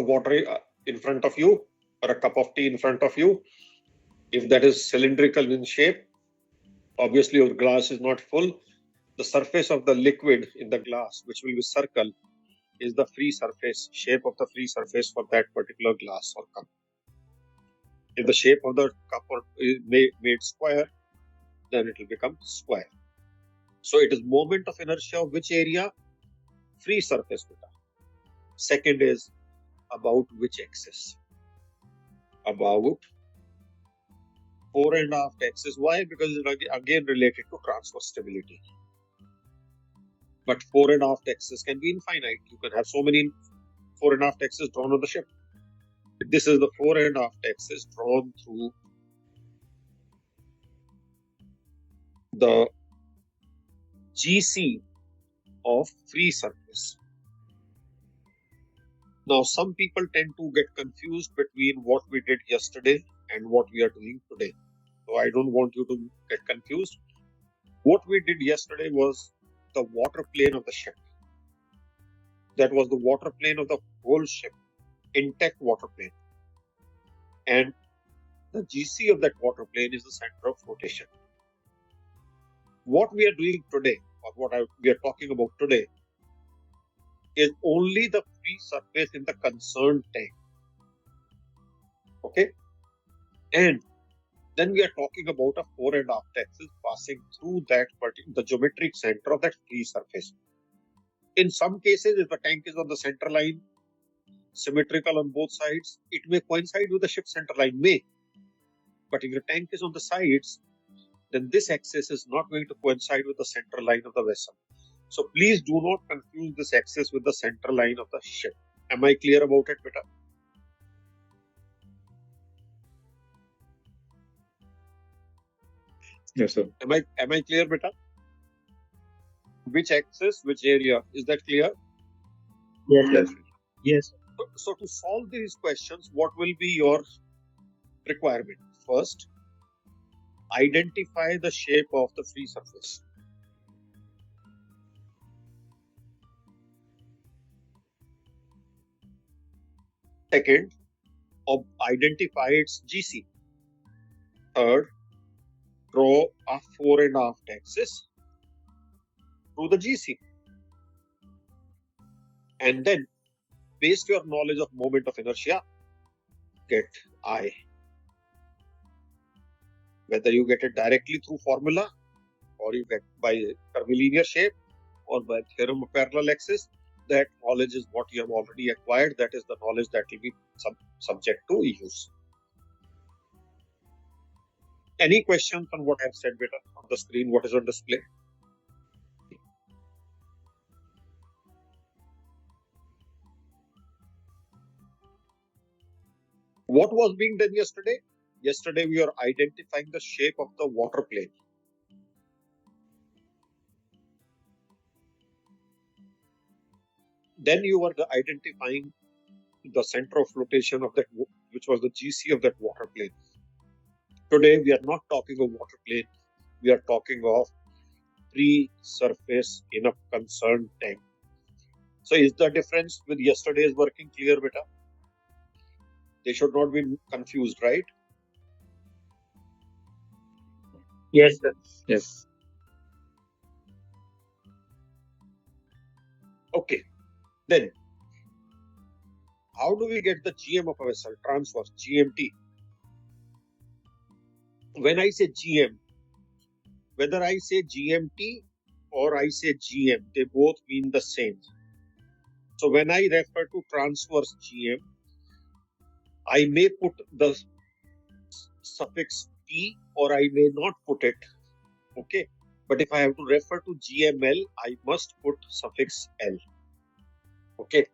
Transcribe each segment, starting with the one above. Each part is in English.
water in front of you or a cup of tea in front of you. If that is cylindrical in shape, obviously your glass is not full. The surface of the liquid in the glass, which will be circle, is the free surface, shape of the free surface for that particular glass or cup. If the shape of the cup is made square, then it will become square. So it is moment of inertia of which area? Free surface beta. Second is about which axis? About 4.5 axis. Why? Because it is again related to transverse stability. But 4.5 axis can be infinite. You can have so many 4.5 axis drawn on the ship. This is the 4.5 axis drawn through the GC of free surface. Now, some people tend to get confused between what we did yesterday and what we are doing today. So I don't want you to get confused. What we did yesterday was the water plane of the ship. That was the water plane of the whole ship, intact water plane. And the GC of that water plane is the center of rotation. What we are doing today, or we are talking about today, is only the free surface in the concerned tank. Okay? And then we are talking about a 4.5 axis passing through that the geometric center of that free surface. In some cases, if the tank is on the center line, symmetrical on both sides, it may coincide with the ship's center line, may. But if the tank is on the sides, then this axis is not going to coincide with the center line of the vessel. So please do not confuse this axis with the center line of the ship. Am I clear about it, beta? Yes, sir. Am I clear, beta? Which axis, which area? Is that clear? Yes. Yes. So to solve these questions, what will be your requirement? First, identify the shape of the free surface. Second, identify its GC. Third, draw a 4.5 axis through the GC. And then, based your knowledge of moment of inertia, get I. Whether you get it directly through formula, or you get by curvilinear shape, or by theorem of parallel axis, that knowledge is what you have already acquired. That is the knowledge that will be subject to use. Any questions on what I have said, beta, on the screen, what is on display? What was being done yesterday? Yesterday, we are identifying the shape of the water plane. Then you were identifying the center of flotation of that, which was the GC of that water plane. Today, we are not talking of water plane. We are talking of free surface in a concerned tank. So is the difference with yesterday's working clear, beta? They should not be confused, right? Yes, sir. Yes. Okay. Then, how do we get the GM of a vessel? Transverse, GMT. When I say GM, whether I say GMT or I say GM, they both mean the same. So when I refer to transverse GM, I may put the suffix T or I may not put it. Okay. But if I have to refer to GML, I must put suffix L. Okay.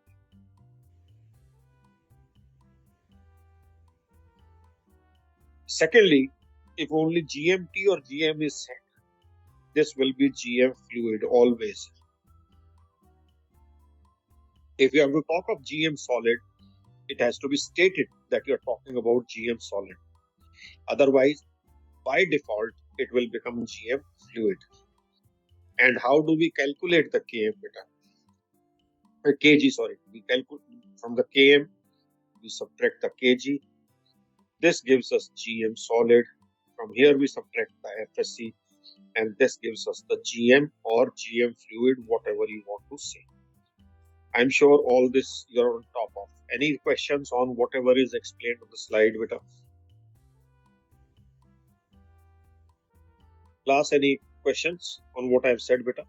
Secondly, if only GMT or GM is set, this will be GM fluid always. If you have to talk of GM solid, it has to be stated that you are talking about GM solid. Otherwise, by default, it will become GM fluid. And how do we calculate the km beta? kg, sorry. We calculate from the km, we subtract the kg. This gives us gm solid. From here we subtract the FSC, and this gives us the gm or gm fluid, whatever you want to say. I'm sure all this you're on top of. Any questions on whatever is explained on the slide, beta? Class, any questions on what I've said, beta?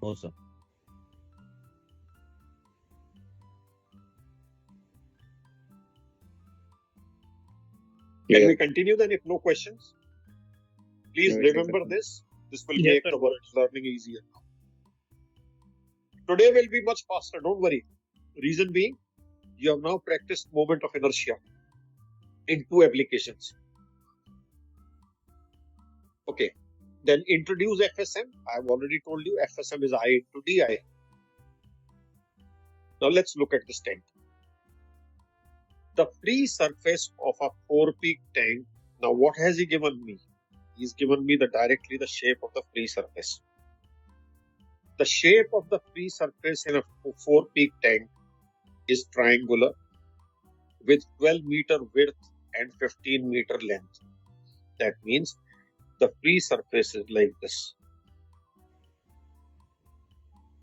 No, sir. Can we continue then if no questions? Please No, we can remember continue. this. This will Yes, make sir, the go learning easier. Today will be much faster, don't worry. Reason being, you have now practiced moment of inertia in 2 applications. Okay, then introduce FSM. I've already told you FSM is I into DI. Now let's look at this tank. The free surface of a 4-peak tank. Now what has he given me? He's given me directly the shape of the free surface. The shape of the free surface in a 4-peak tank is triangular with 12-meter width and 15-meter length. That means the free surface is like this.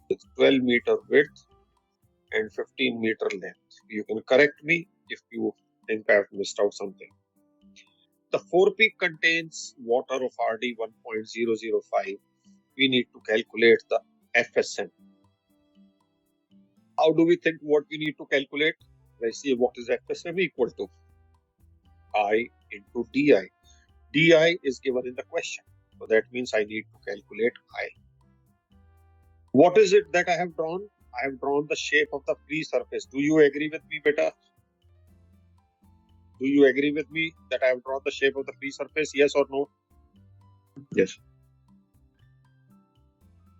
With 12-meter width and 15-meter length. You can correct me if you think I have missed out something. The 4-peak contains water of RD 1.005. We need to calculate the FSM. How do we think what we need to calculate? Let's see what is FSM equal to. I into DI. DI is given in the question. So that means I need to calculate I. What is it that I have drawn? I have drawn the shape of the free surface. Do you agree with me, beta? Do you agree with me that I have drawn the shape of the free surface? Yes or no? Yes.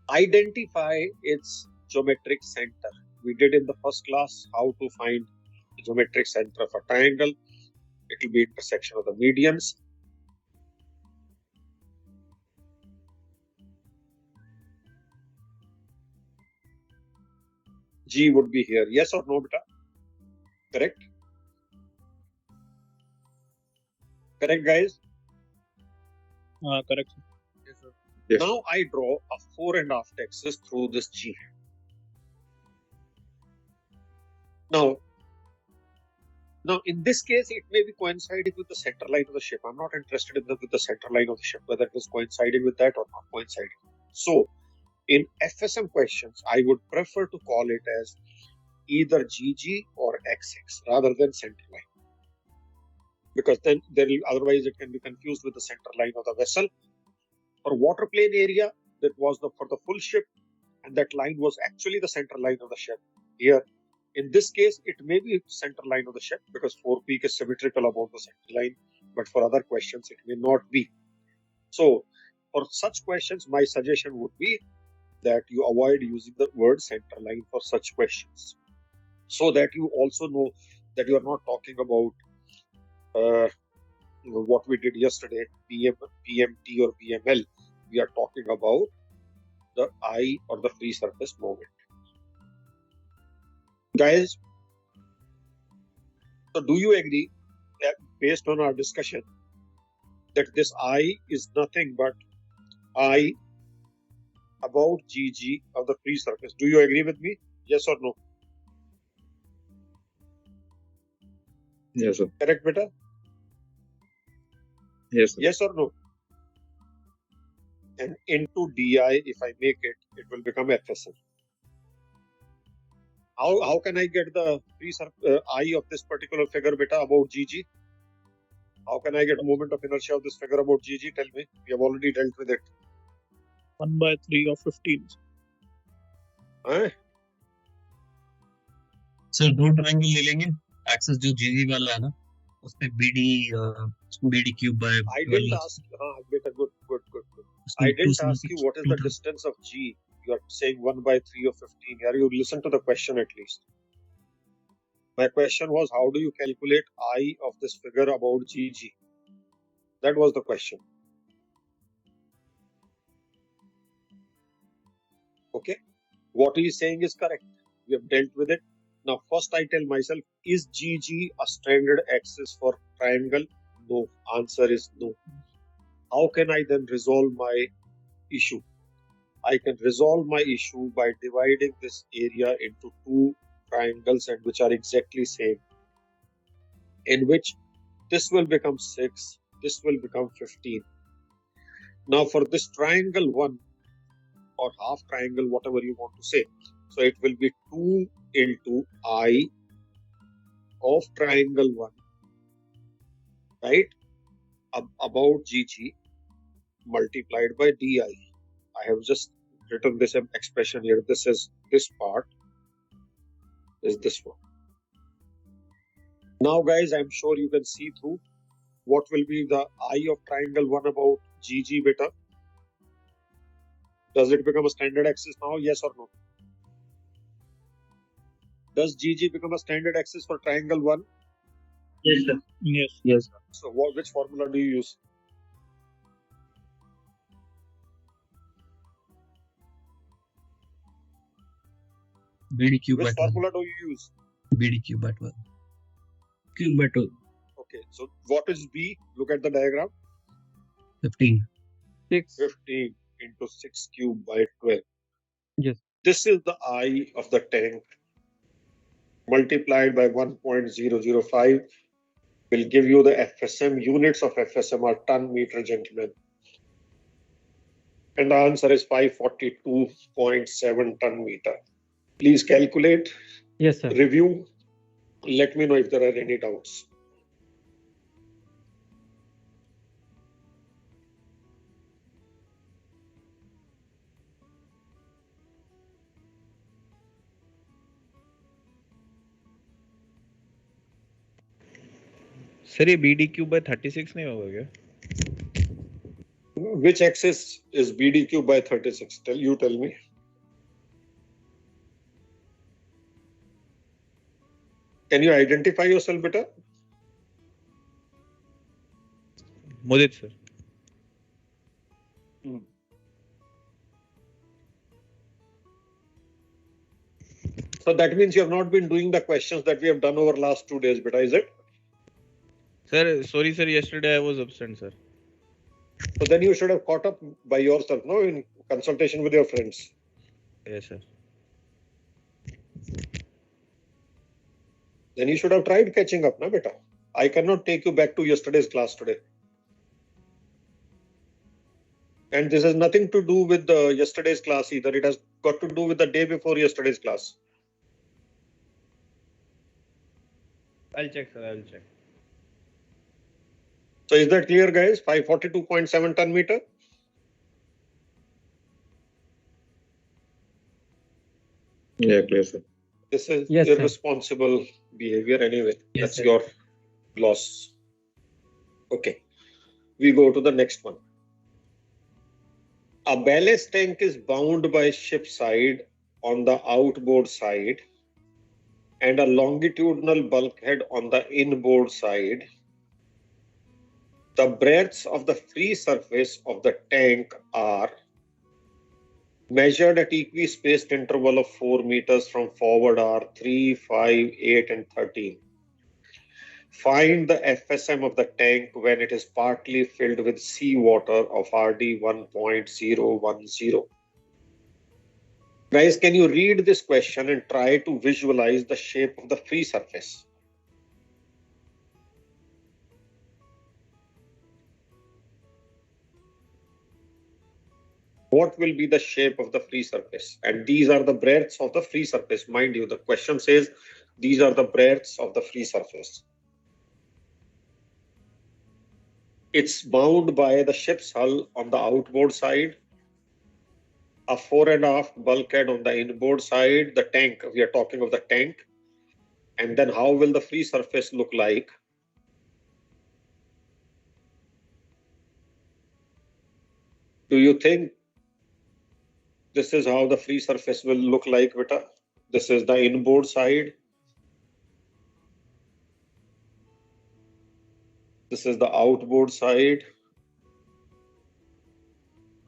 Identify its geometric center. We did in the first class how to find the geometric center of a triangle. It will be intersection of the medians. G would be here. Yes or no, beta? Correct? Correct, guys? Correct. Yes, sir. Yes. Now I draw a 4.5 axis through this G. Now in this case, it may be coinciding with the center line of the ship. I'm not interested in with the center line of the ship, whether it was coinciding with that or not coinciding. So in FSM questions, I would prefer to call it as either GG or XX rather than center line. Because then otherwise it can be confused with the center line of the vessel. For water plane area, that was for the full ship, and that line was actually the center line of the ship. Here, in this case, it may be center line of the ship because 4-peak is symmetrical about the center line, but for other questions, it may not be. So, for such questions, my suggestion would be that you avoid using the word center line for such questions, so that you also know that you are not talking about what we did yesterday, PMT or PML. We are talking about the I or the free surface moment. Guys, so do you agree that based on our discussion that this I is nothing but I about GG of the free surface? Do you agree with me? Yes or no? Yes, sir. Correct, beta? Yes, sir. Yes or no? And into DI, if I make it, it will become FSM. How can I get the free I of this particular figure, beta, about GG? How can I get a moment of inertia of this figure about GG? Tell me. We have already dealt with it. 1/3 of 15. Sir दो triangle ले लेंगे access जो जीजी वाला है ना उस पे BD cube by I didn't ask. Beta, good. I didn't ask you what is the distance of G. You are saying 1/3 of 15. Here, you listen to the question at least. My question was, how do you calculate I of this figure about GG? That was the question. Okay. What he is saying is correct. We have dealt with it. Now, first I tell myself, is GG a standard axis for triangle? No. Answer is no. How can I then resolve my issue? I can resolve my issue by dividing this area into two triangles and which are exactly same, in which this will become 6, this will become 15. Now for this triangle 1 or half triangle, whatever you want to say, so it will be 2 into I of triangle 1, right, about GG multiplied by DI. I have just written this expression here. This is this part is this one. Now guys, I'm sure you can see through what will be the I of triangle 1 about GG beta. Does it become a standard axis now? Yes or no? Does GG become a standard axis for triangle 1? Yes, sir. Yes. Yes. So which formula do you use? BD cube Which by 12. formula do you use? BD cube by 12. Cube by 2. Okay, so what is B? Look at the diagram. 15. 6. 15 into 6 cube by 12. Yes. This is the I of the tank multiplied by 1.005 will give you the FSM. Units of FSM are ton meter, gentlemen. And the answer is 542.7 ton meter. Please calculate, Yes, sir. review. Let me know if there are any doubts. Sir ये BD cube by 36 नहीं होगा क्या? Which axis is BD cube by 36? Tell me. Can you identify yourself better? Mudit sir. So that means you have not been doing the questions that we have done over last 2 days, beta, is it? Sir, sorry sir, yesterday I was absent sir. So then you should have caught up by yourself, no, in consultation with your friends. Yes sir. Then you should have tried catching up, na beta. I cannot take you back to yesterday's class today. And this has nothing to do with yesterday's class either. It has got to do with the day before yesterday's class. I'll check sir, I'll check. So is that clear, guys? 542.7 ton meter. Yeah, clear, sir. This is Yes, sir. irresponsible behavior anyway. Yes, That's sir. your loss. Okay. We go to the next one. A ballast tank is bound by ship side on the outboard side and a longitudinal bulkhead on the inboard side. The breadths of the free surface of the tank are measured at equispaced interval of 4 meters from forward are 3, 5, 8 and 13. Find the FSM of the tank when it is partly filled with seawater of RD 1.010. Guys, can you read this question and try to visualize the shape of the free surface? What will be the shape of the free surface? And these are the breadths of the free surface. Mind you, the question says these are the breadths of the free surface. It's bound by the ship's hull on the outboard side, a 4.5 bulkhead on the inboard side, the tank, we are talking of the tank. And then how will the free surface look like? Do you think this is how the free surface will look like, beta? This is the inboard side. This is the outboard side.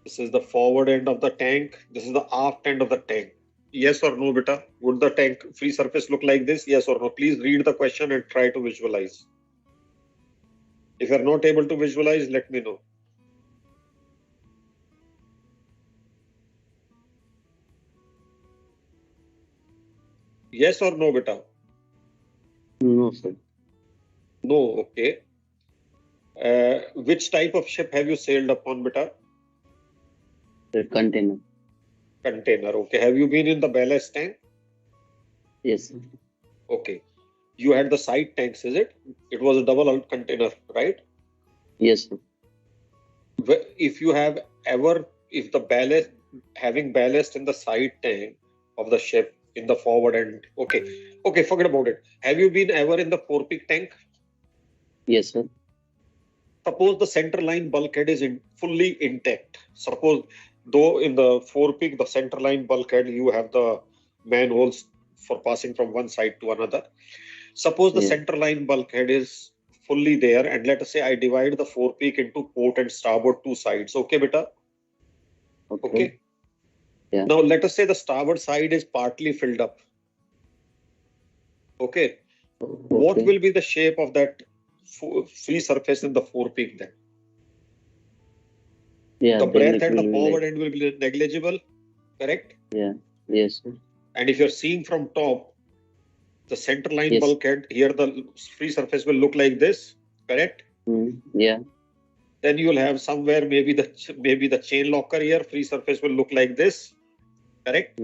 This is the forward end of the tank. This is the aft end of the tank. Yes or no, beta? Would the tank free surface look like this? Yes or no? Please read the question and try to visualize. If you are not able to visualize, let me know. Yes or no, beta? No, sir. No, okay. Which type of ship have you sailed upon, beta? The container. Container, okay. Have you been in the ballast tank? Yes, sir. Okay. You had the side tanks, is it? It was a double out container, right? Yes, sir. If you have ever, if the ballast, having ballast in the side tank of the ship in the forward end, okay, forget about it. Have you been ever in the forepeak tank? Yes, sir. Suppose the center line bulkhead is fully intact. Suppose, though in the forepeak, the center line bulkhead, you have the manholes for passing from one side to another. Suppose the Yeah. center line bulkhead is fully there, and let us say I divide the forepeak into port and starboard two sides. Okay, beta? Okay. Yeah. Now let us say the starboard side is partly filled up. Okay. What Okay. will be the shape of that free surface in the forepeak then? Yeah, The then breadth it at the will be forward like, end will be negligible, correct? yeah. Yes, sir. And if you're seeing from top, the center line Yes. bulkhead, here the free surface will look like this, correct? Yeah. Then you will have somewhere maybe the chain locker here, free surface will look like this, correct?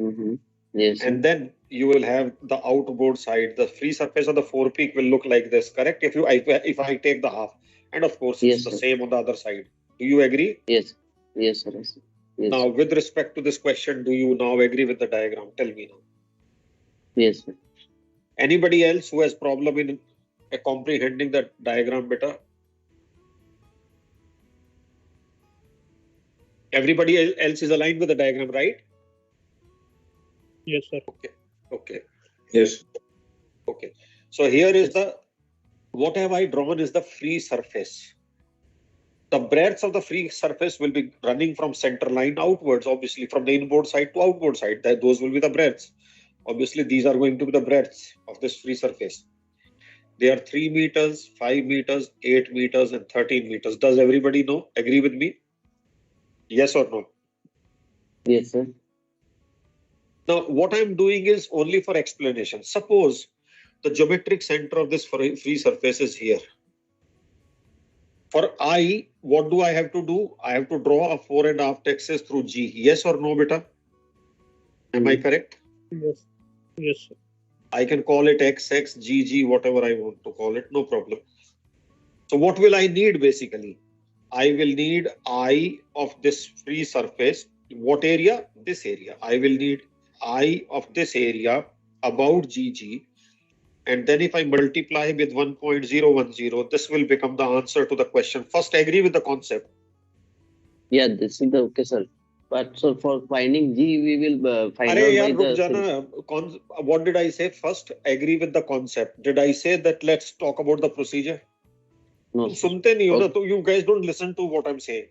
Yes, sir. And then you will have the outboard side, the free surface of the forepeak will look like this, correct? If I take the half, and of course it's Yes, the sir. same on the other side. Do you agree? Yes. Yes, sir. Yes. Yes. Now, with respect to this question, do you now agree with the diagram? Tell me now. Yes, sir. Anybody else who has problem in comprehending the diagram better? Everybody else is aligned with the diagram, right? Yes, sir. Okay. Yes. Okay. So here is what have I drawn is the free surface. The breadth of the free surface will be running from center line outwards, obviously from the inboard side to outboard side. Those will be the breadths. Obviously, these are going to be the breadths of this free surface. They are 3 meters, 5 meters, 8 meters, and 13 meters. Does everybody know? Agree with me? Yes or no? Yes, sir. Now, what I'm doing is only for explanation. Suppose the geometric center of this free surface is here. For I, what do I have to do? I have to draw a 4.5 axis through G. Yes or no, beta? Am I correct? Yes. Yes, sir. I can call it XX, GG, whatever I want to call it, no problem. So what will I need basically? I will need I of this free surface. What area? This area. I will need I of this area about GG. And then if I multiply with 1.010, this will become the answer to the question. First, agree with the concept. Yeah, this is the okay, sir. But so for finding G, we will find Arey out yaar, by ruk the. jana. What did I say? First, agree with the concept. Did I say that let's talk about the procedure? No, तुम sir. सुनते नहीं हो ना, Okay. तो you guys don't listen to what I'm saying.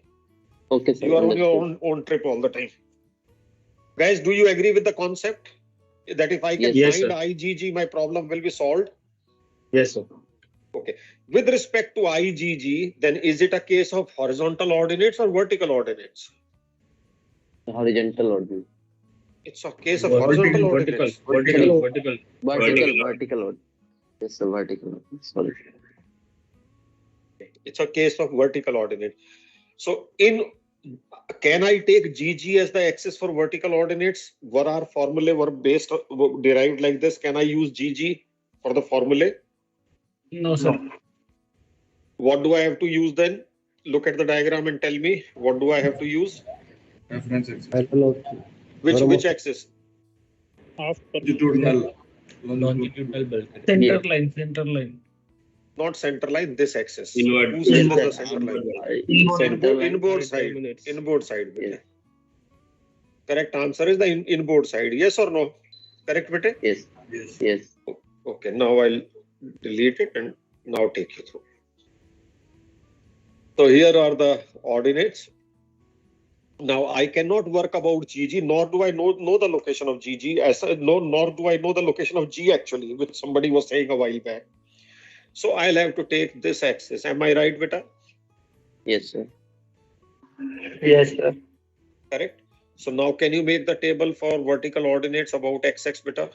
Okay, sir. You are on your Understood. own trip all the time. Guys, do you agree with the concept that if I can Yes, find sir. IGG, my problem will be solved? Yes, sir. Okay. With respect to IGG, then is it a case of horizontal ordinates or vertical ordinates? Horizontal order. It's a case of horizontal ordinates. Vertical order. Yes, sir. Vertical order. Sorry. It's a case of vertical ordinate. So can I take GG as the axis for vertical ordinates? Were our formulae derived like this? Can I use GG for the formulae? No, sir. What do I have to use then? Look at the diagram and tell me, what do I have to use? Reference axis. Which axis? Longitudinal. Center line. Not center line, this axis. Inward. Who said Yes, this is sir. the center line? Center line. Inboard side. Inboard side. Yeah. Correct answer is the inboard side. Yes or no? Correct, bete? Yes. Yes. Yes. Okay, now I'll delete it and now take you through. So here are the ordinates. Now I cannot work about GG, nor do I know the location of GG. Nor do I know the location of G actually, which somebody was saying a while back. So I'll have to take this axis. Am I right, beta? Yes, sir. Yes, sir. Correct. So now can you make the table for vertical ordinates about XX, beta?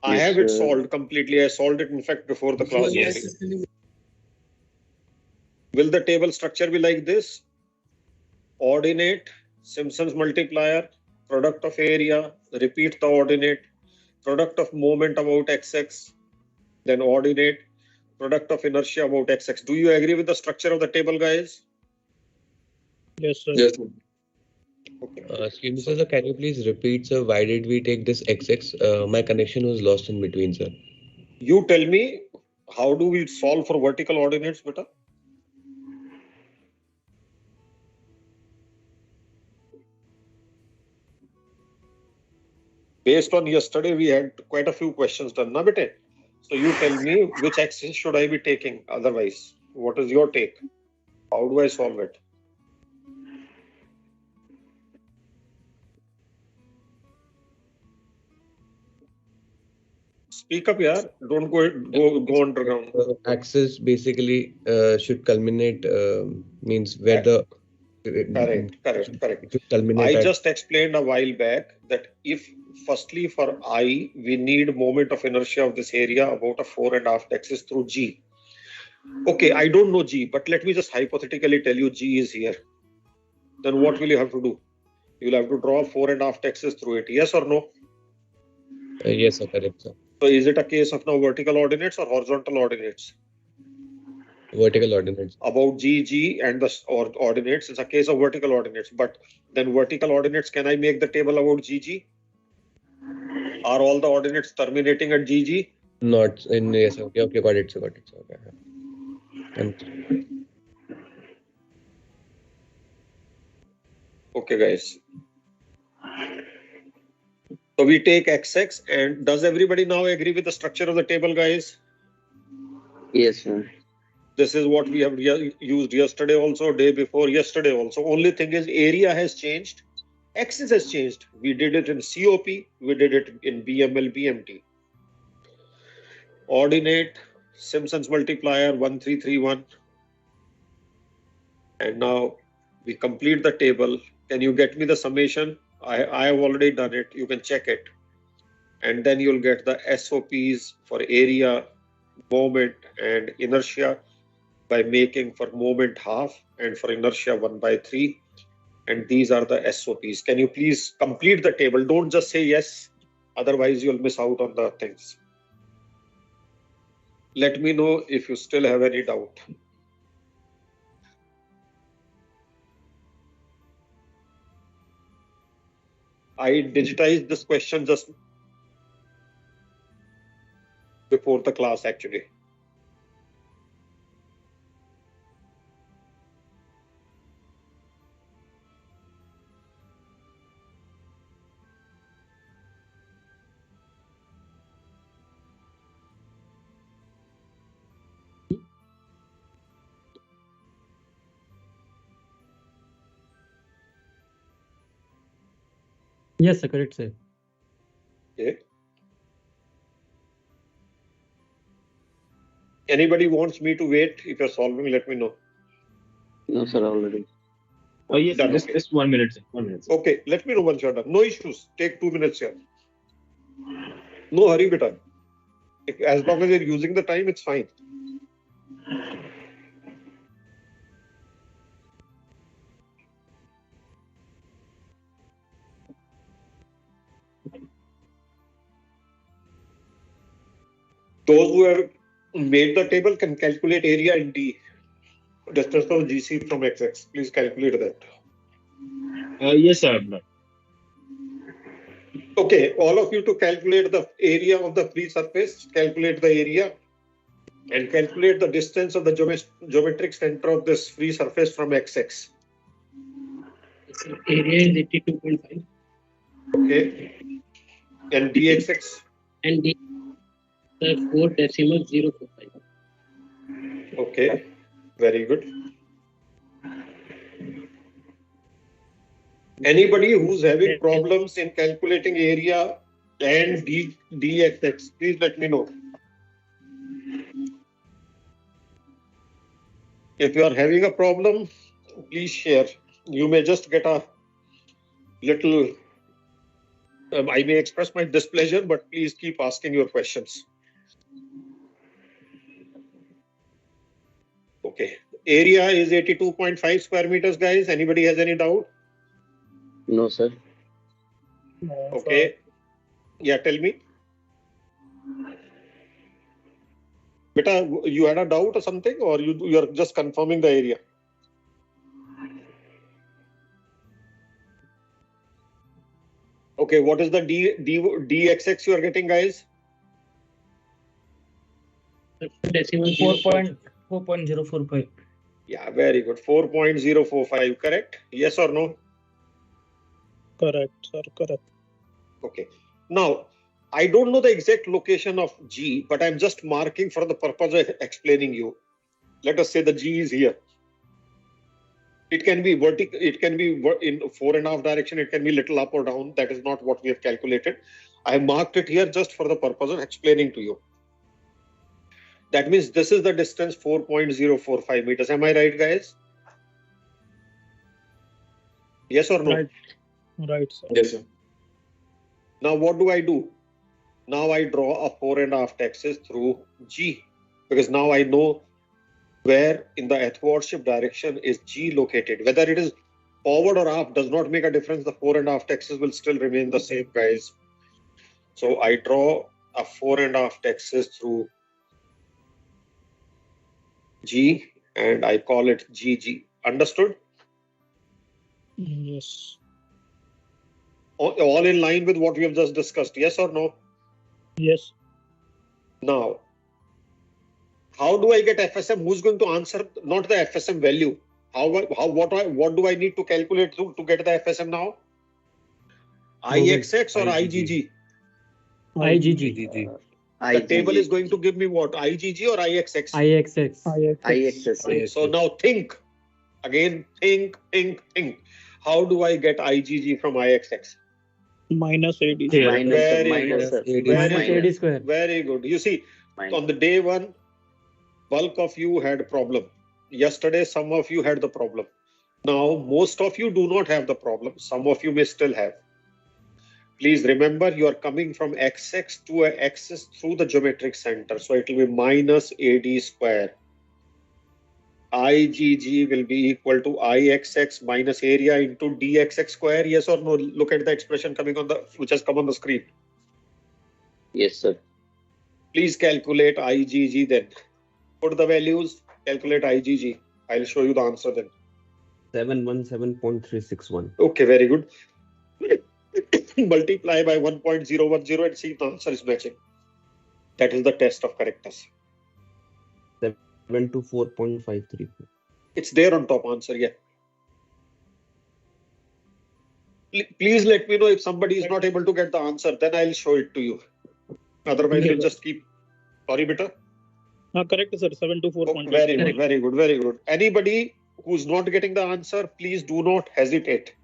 I Yes, have it sir. solved completely. I solved it, in fact, before the class only. Will the table structure be like this? Ordinate, Simpson's multiplier, product of area, repeat the ordinate, product of moment about XX, then ordinate, product of inertia about XX. Do you agree with the structure of the table, guys? Yes, sir. Yes. Okay. Excuse me, sir, can you please repeat, sir, why did we take this XX? My connection was lost in between, sir. You tell me, how do we solve for vertical ordinates, beta? Based on yesterday, we had quite a few questions done, na bete? So you tell me which axis should I be taking otherwise? What is your take? How do I solve it? Speak up, yaar. Don't go underground. Axis basically should culminate, means where the Correct. should culminate I at. just explained a while back that if firstly for I, we need moment of inertia of this area about a 4.5 axis through G. Okay, I don't know G, but let me just hypothetically tell you G is here. Then what will you have to do? You'll have to draw 4.5 axis through it. Yes or no? Yes, sir, correct, sir. So is it a case of now vertical ordinates or horizontal ordinates? Vertical ordinates. About G and the ordinates, it's a case of vertical ordinates. But then vertical ordinates, can I make the table about GG? Are all the ordinates terminating at GG? Not in, yes, okay, got it, sir, okay. And Okay, guys. So we take XX, and does everybody now agree with the structure of the table, guys? Yes, sir. This is what we have used yesterday also, day before yesterday also. Only thing is area has changed. Axis has changed. We did it in COP. We did it in BML, BMT. Ordinate, Simpson's multiplier 1331. And now we complete the table. Can you get me the summation? I have already done it. You can check it. And then you'll get the SOPs for area, moment, and inertia by making for moment half and for inertia 1/3. And these are the SOPs. Can you please complete the table? Don't just say yes, otherwise you'll miss out on the things. Let me know if you still have any doubt. I digitized this question just before the class actually. Yes, sir, correct, sir. Okay. Anybody wants me to wait? If you're solving, let me know. No, sir, already. Oh, yes, Done, just, okay. just 1 minute, sir. 1 minute. Sir. Okay, let me know once you're done. No issues. Take 2 minutes here. No hurry, beta. As long as you're using the time, it's fine. Those who have made the table can calculate area in D. Distance of GC from XX. Please calculate that. Yes, sir. I've done. Okay, all of you to calculate the area of the free surface, calculate the area, and calculate the distance of the geometric center of this free surface from XX. Area is 82.5 Okay, and DXX. and D 4.045. Okay, Very good. Anybody who's having problems in calculating area and dxx, please let me know. If you are having a problem, please share. You may just get a little, I may express my displeasure, but please keep asking your questions. Okay. Area is 82.5 square meters, guys. Anybody has any doubt? No, sir. Okay. Yeah, tell me. Beta, you had a doubt or something, or you are just confirming the area? Okay, what is the dxx you are getting, guys? Decimal 4.045. Yeah, very good. 4.045, correct? Yes or no? Correct, sir. Correct. Okay. Now, I don't know the exact location of G, but I'm just marking for the purpose of explaining you. Let us say the G is here. It can be vertical, it can be in 4.5 direction, it can be little up or down. That is not what we have calculated. I have marked it here just for the purpose of explaining to you. That means this is the distance 4.045 meters. Am I right, guys? Yes or no? Right. Right, sir. Yes, sir. Now what do? Now I draw a 4.5 axis through G, because now I know where in the athwartship direction is G located. Whether it is forward or aft does not make a difference. The 4.5 axis will still remain the same, guys. So I draw a 4.5 axis through G and I call it GG. Understood? Yes. All in line with what we have just discussed. Yes or no? Yes. Now, how do I get FSM? Who's going to answer? Not the FSM value. What do I need to calculate to get the FSM now? IXX or IGG? IGG. The table is going to give me what? IGG or IXX? IXX. IXS. So now think. Again, think. How do I get IGG from IXX? Minus AD. Minus, sir. Minus AD square. Very good. You see, Minus. on the day one, bulk of you had a problem. Yesterday, some of you had the problem. Now, most of you do not have the problem. Some of you may still have. Please remember, you are coming from XX to an axis through the geometric center. So it will be minus AD square. IGG will be equal to IXX minus area into DXX square. Yes or no? Look at the expression coming on which has come on the screen. Yes, sir. Please calculate IGG then. Put the values, calculate IGG. I'll show you the answer then. 717.361. Okay, very good. Multiply by 1.010 and see if the answer is matching. That is the test of correctness. 724.534. It's there on top answer, yeah. Please let me know if somebody is not able to get the answer, then I'll show it to you. Otherwise, you'll just keep. Sorry, beta. Correct, sir. 724.8. Very good. Anybody who's not getting the answer, please do not hesitate.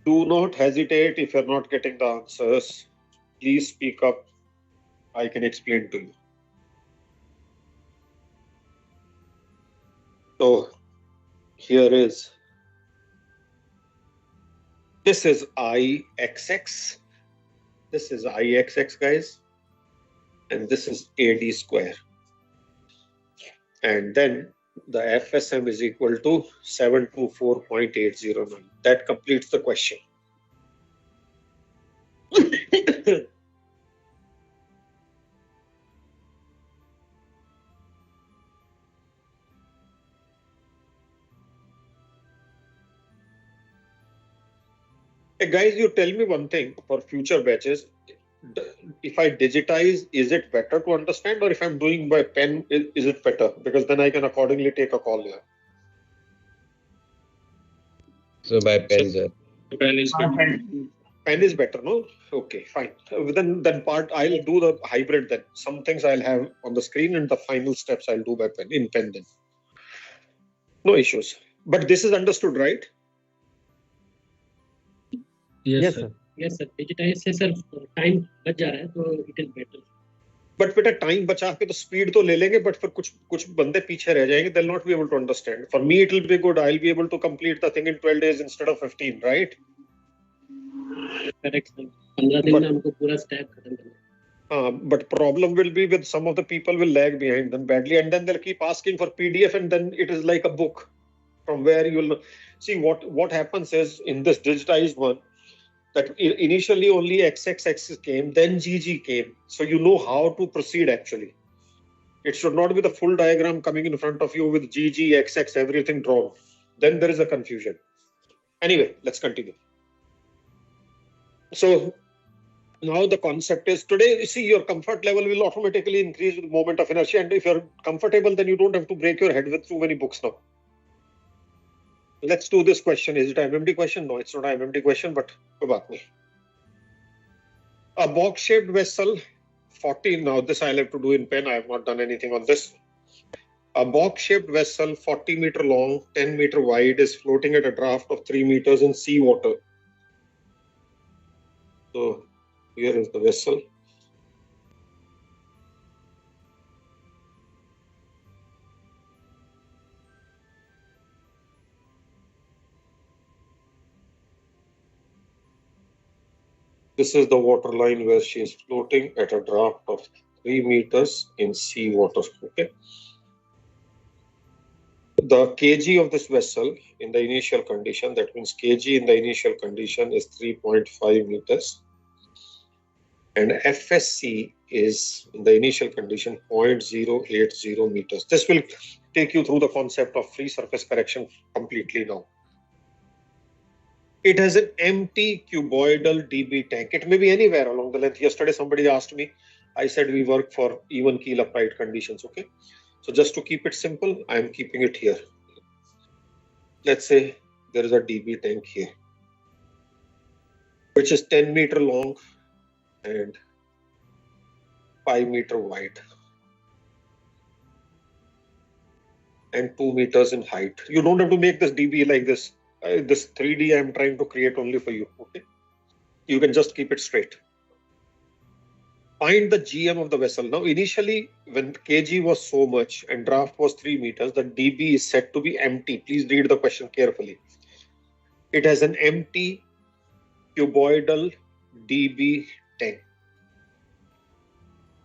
Do not hesitate if you're not getting the answers. Please speak up. I can explain to you. So here is, this is IXX. This is IXX, guys. And this is AD square. And then the FSM is equal to 724.809. That completes the question. Hey guys, you tell me one thing for future batches. If I digitize, is it better to understand, or if I'm doing by pen, is it better? Because then I can accordingly take a call here. So by pen, sir. Pen is good. Pen is better, no? Okay, fine. Then part I'll do the hybrid then. Some things I'll have on the screen and the final steps I'll do by pen in pen then. No issues. But this is understood, right? Yes, sir. Yes, sir. Digitize से sir time बच जा रहा है तो it is better. But बेटा time बचा के तो स्पीड तो ले लेंगे बट फिर कुछ बंदे पीछे रह जाएंगे they'll not be able to understand. For me it will be good. I'll be able to complete the thing in 12 days instead of 15, right? Correct, sir. 15 दिन में हमको पूरा stack खत्म करना है. But problem will be with some of the people will lag behind them badly and then they'll keep asking for PDF and then it is like a book from where you'll see what happens is in this digitized one that initially only XXX came, then GG came. So you know how to proceed actually. It should not be the full diagram coming in front of you with GG, XX, everything drawn. Then there is a confusion. Anyway, let's continue. So now the concept is today, you see your comfort level will automatically increase with moment of inertia. And if you're comfortable, then you don't have to break your head with too many books now. Let's do this question. Is it an MMD question? No, it's not an MMD question, but a box-shaped vessel, 40. Now this I'll have to do in pen. I have not done anything on this. A box-shaped vessel, 40 meter long, 10 meter wide, is floating at a draft of 3 meters in sea water. So here is the vessel. This is the water line where she is floating at a draft of 3 meters in sea water. Okay. The kg of this vessel in the initial condition, that means kg in the initial condition is 3.5 meters. And FSC is in the initial condition 0.080 meters. This will take you through the concept of free surface correction completely now. It has an empty cuboidal DB tank. It may be anywhere along the length. Yesterday somebody asked me, I said we work for even keel upright conditions, okay? So just to keep it simple, I am keeping it here. Let's say there is a DB tank here, which is 10 meter long and 5 meter wide and 2 meters in height. You don't have to make this DB like this. This 3D I'm trying to create only for you, okay? You can just keep it straight. Find the GM of the vessel. Now, initially, when kg was so much and draft was 3 meters, the DB is said to be empty. Please read the question carefully. It has an empty cuboidal DB tank.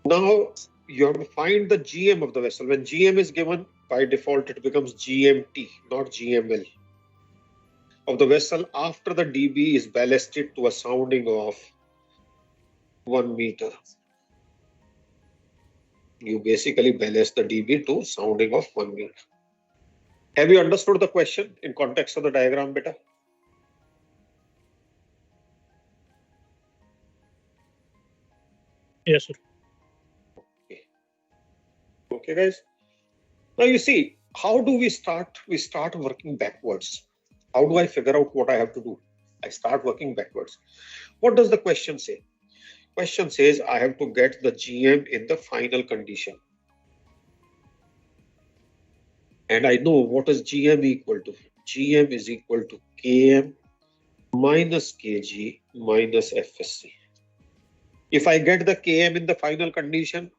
Now, you have to find the GM of the vessel. When GM is given, by default, it becomes GMT, not GML. Of the vessel after the DB is ballasted to a sounding of 1 meter. You basically ballast the DB to sounding of 1 meter. Have you understood the question in context of the diagram, beta? Yes, sir. Okay, guys. Now you see, how do we start? We start working backwards. How do I figure out what I have to do? I start working backwards. What does the question say? Question says I have to get the GM in the final condition. And I know what is GM equal to. GM is equal to Km minus Kg minus FSC. If I get the Km in the final condition,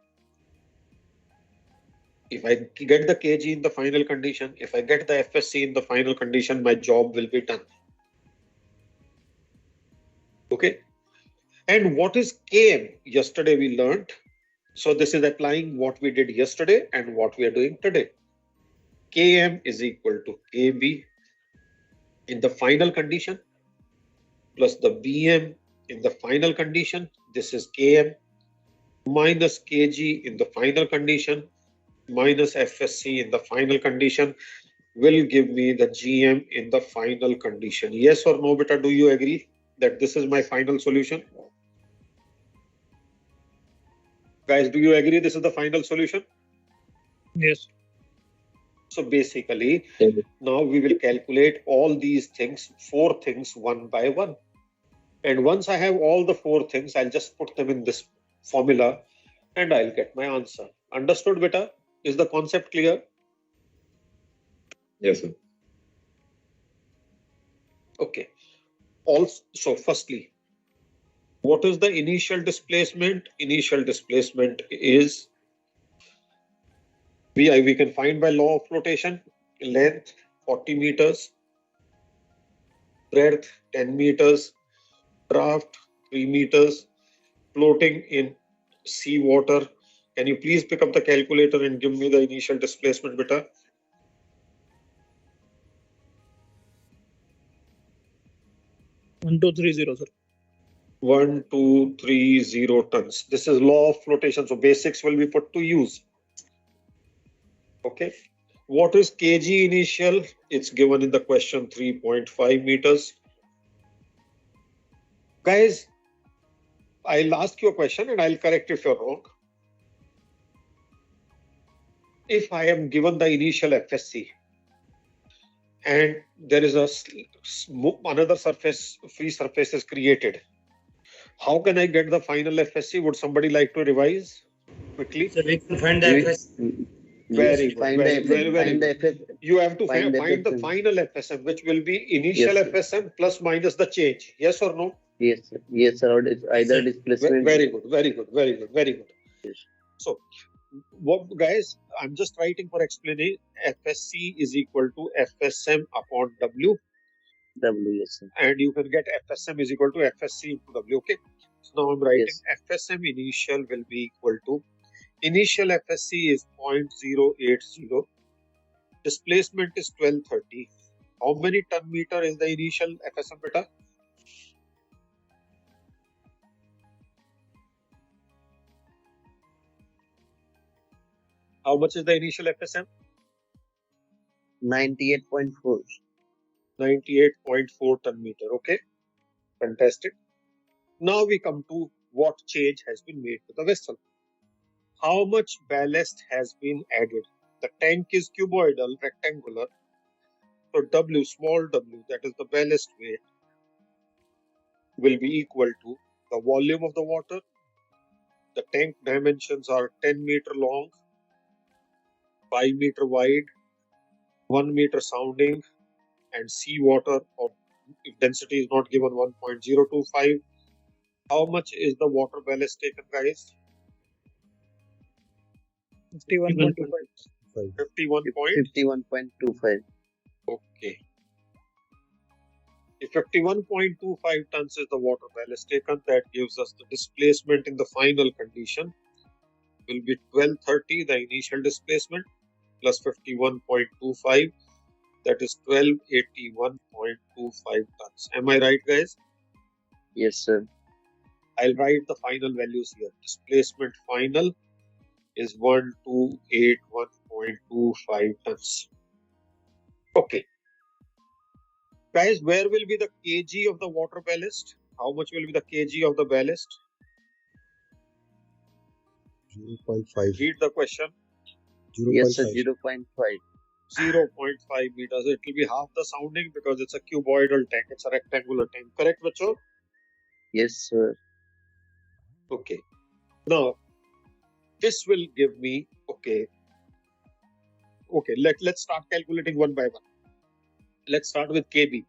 if I get the kg in the final condition, if I get the FSC in the final condition, my job will be done. Okay. And what is km? Yesterday we learned. So this is applying what we did yesterday and what we are doing today. Km is equal to kb in the final condition plus the bm in the final condition. This is km minus kg in the final condition minus FSC in the final condition will give me the GM in the final condition. Yes or no, beta, do you agree that this is my final solution? Guys, do you agree this is the final solution? Yes. So basically, now we will calculate all these things, 4 things one by one. And once I have all the four things, I'll just put them in this formula and I'll get my answer. Understood, beta? Is the concept clear? Yes, sir. Okay. Also, firstly, what is the initial displacement? Initial displacement is we can find by law of flotation. Length 40 meters, breadth 10 meters, draft 3 meters, floating in sea water. Can you please pick up the calculator and give me the initial displacement, beta? One, two, three, zero, sir. 1230 tons. This is law of flotation, so basics will be put to use. Okay. What is kg initial? It's given in the question 3.5 meters. Guys, I'll ask you a question and I'll correct if you're wrong. If I am given the initial FSC and there is another free surface is created, how can I get the final FSC? Would somebody like to revise quickly? So we can find the FS. Very good. Find Very, the very, very find the good. FS. You have to Find find the the FSM. final FSM, which will be initial Yes, sir. FSM plus minus the change. Yes or no? Yes, sir. Yes, sir. Or either displacement. Very good. Very good. Very good. Very good. Yes. So, what, guys, I'm just writing for explaining. FSC is equal to FSM upon W, W, yes, sir. and you can get FSM is equal to FSC into W. Okay. So now I'm writing Yes. FSM initial will be equal to initial FSC is 0.080. Displacement is 1230. How many ton meter is the initial FSM, beta? How much is the initial FSM? 98.4. 98.4 ton meter. Okay, fantastic. Now we come to what change has been made to the vessel. How much ballast has been added? The tank is cuboidal, rectangular. So W, small w, that is the ballast weight, will be equal to the volume of the water. The tank dimensions are 10 meter long, 5 meter wide, 1 meter sounding, and seawater, or if density is not given, 1.025. How much is the water ballast taken, guys? 51.25. 51 point. 51.25. Okay. If 51.25 tons is the water ballast taken, that gives us the displacement in the final condition will be 1230, the initial displacement, plus 51.25, that is 1281.25 tons. Am I right, guys? Yes, sir. I'll write the final values here. Displacement final is 1281.25 tons. Okay. Guys, where will be the kg of the water ballast? How much will be the kg of the ballast? 0.5. Read the question. Yes, sir. 0.5. 0.5. 0.5 meters. It will be half the sounding because it's a cuboidal tank. It's a rectangular tank. Correct, Vacho? Yes, sir. Okay. Now, this will give me, okay, let's start calculating one by one. Let's start with kb.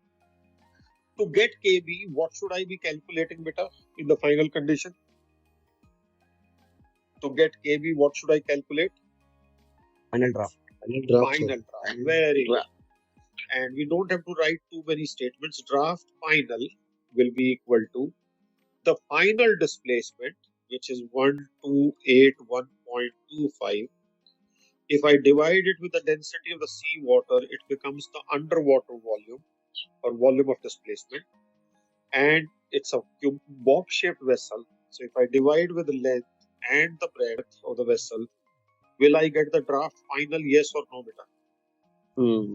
To get kb, what should I be calculating, beta, in the final condition? To get kb, what should I calculate? Final draft. Final draft. Final draft. Very good. And we don't have to write too many statements. Draft final will be equal to the final displacement, which is 1281.25. If I divide it with the density of the sea water, it becomes the underwater volume or volume of displacement. And it's a box-shaped vessel. So if I divide with the length and the breadth of the vessel, will I get the draft final, yes or no, beta?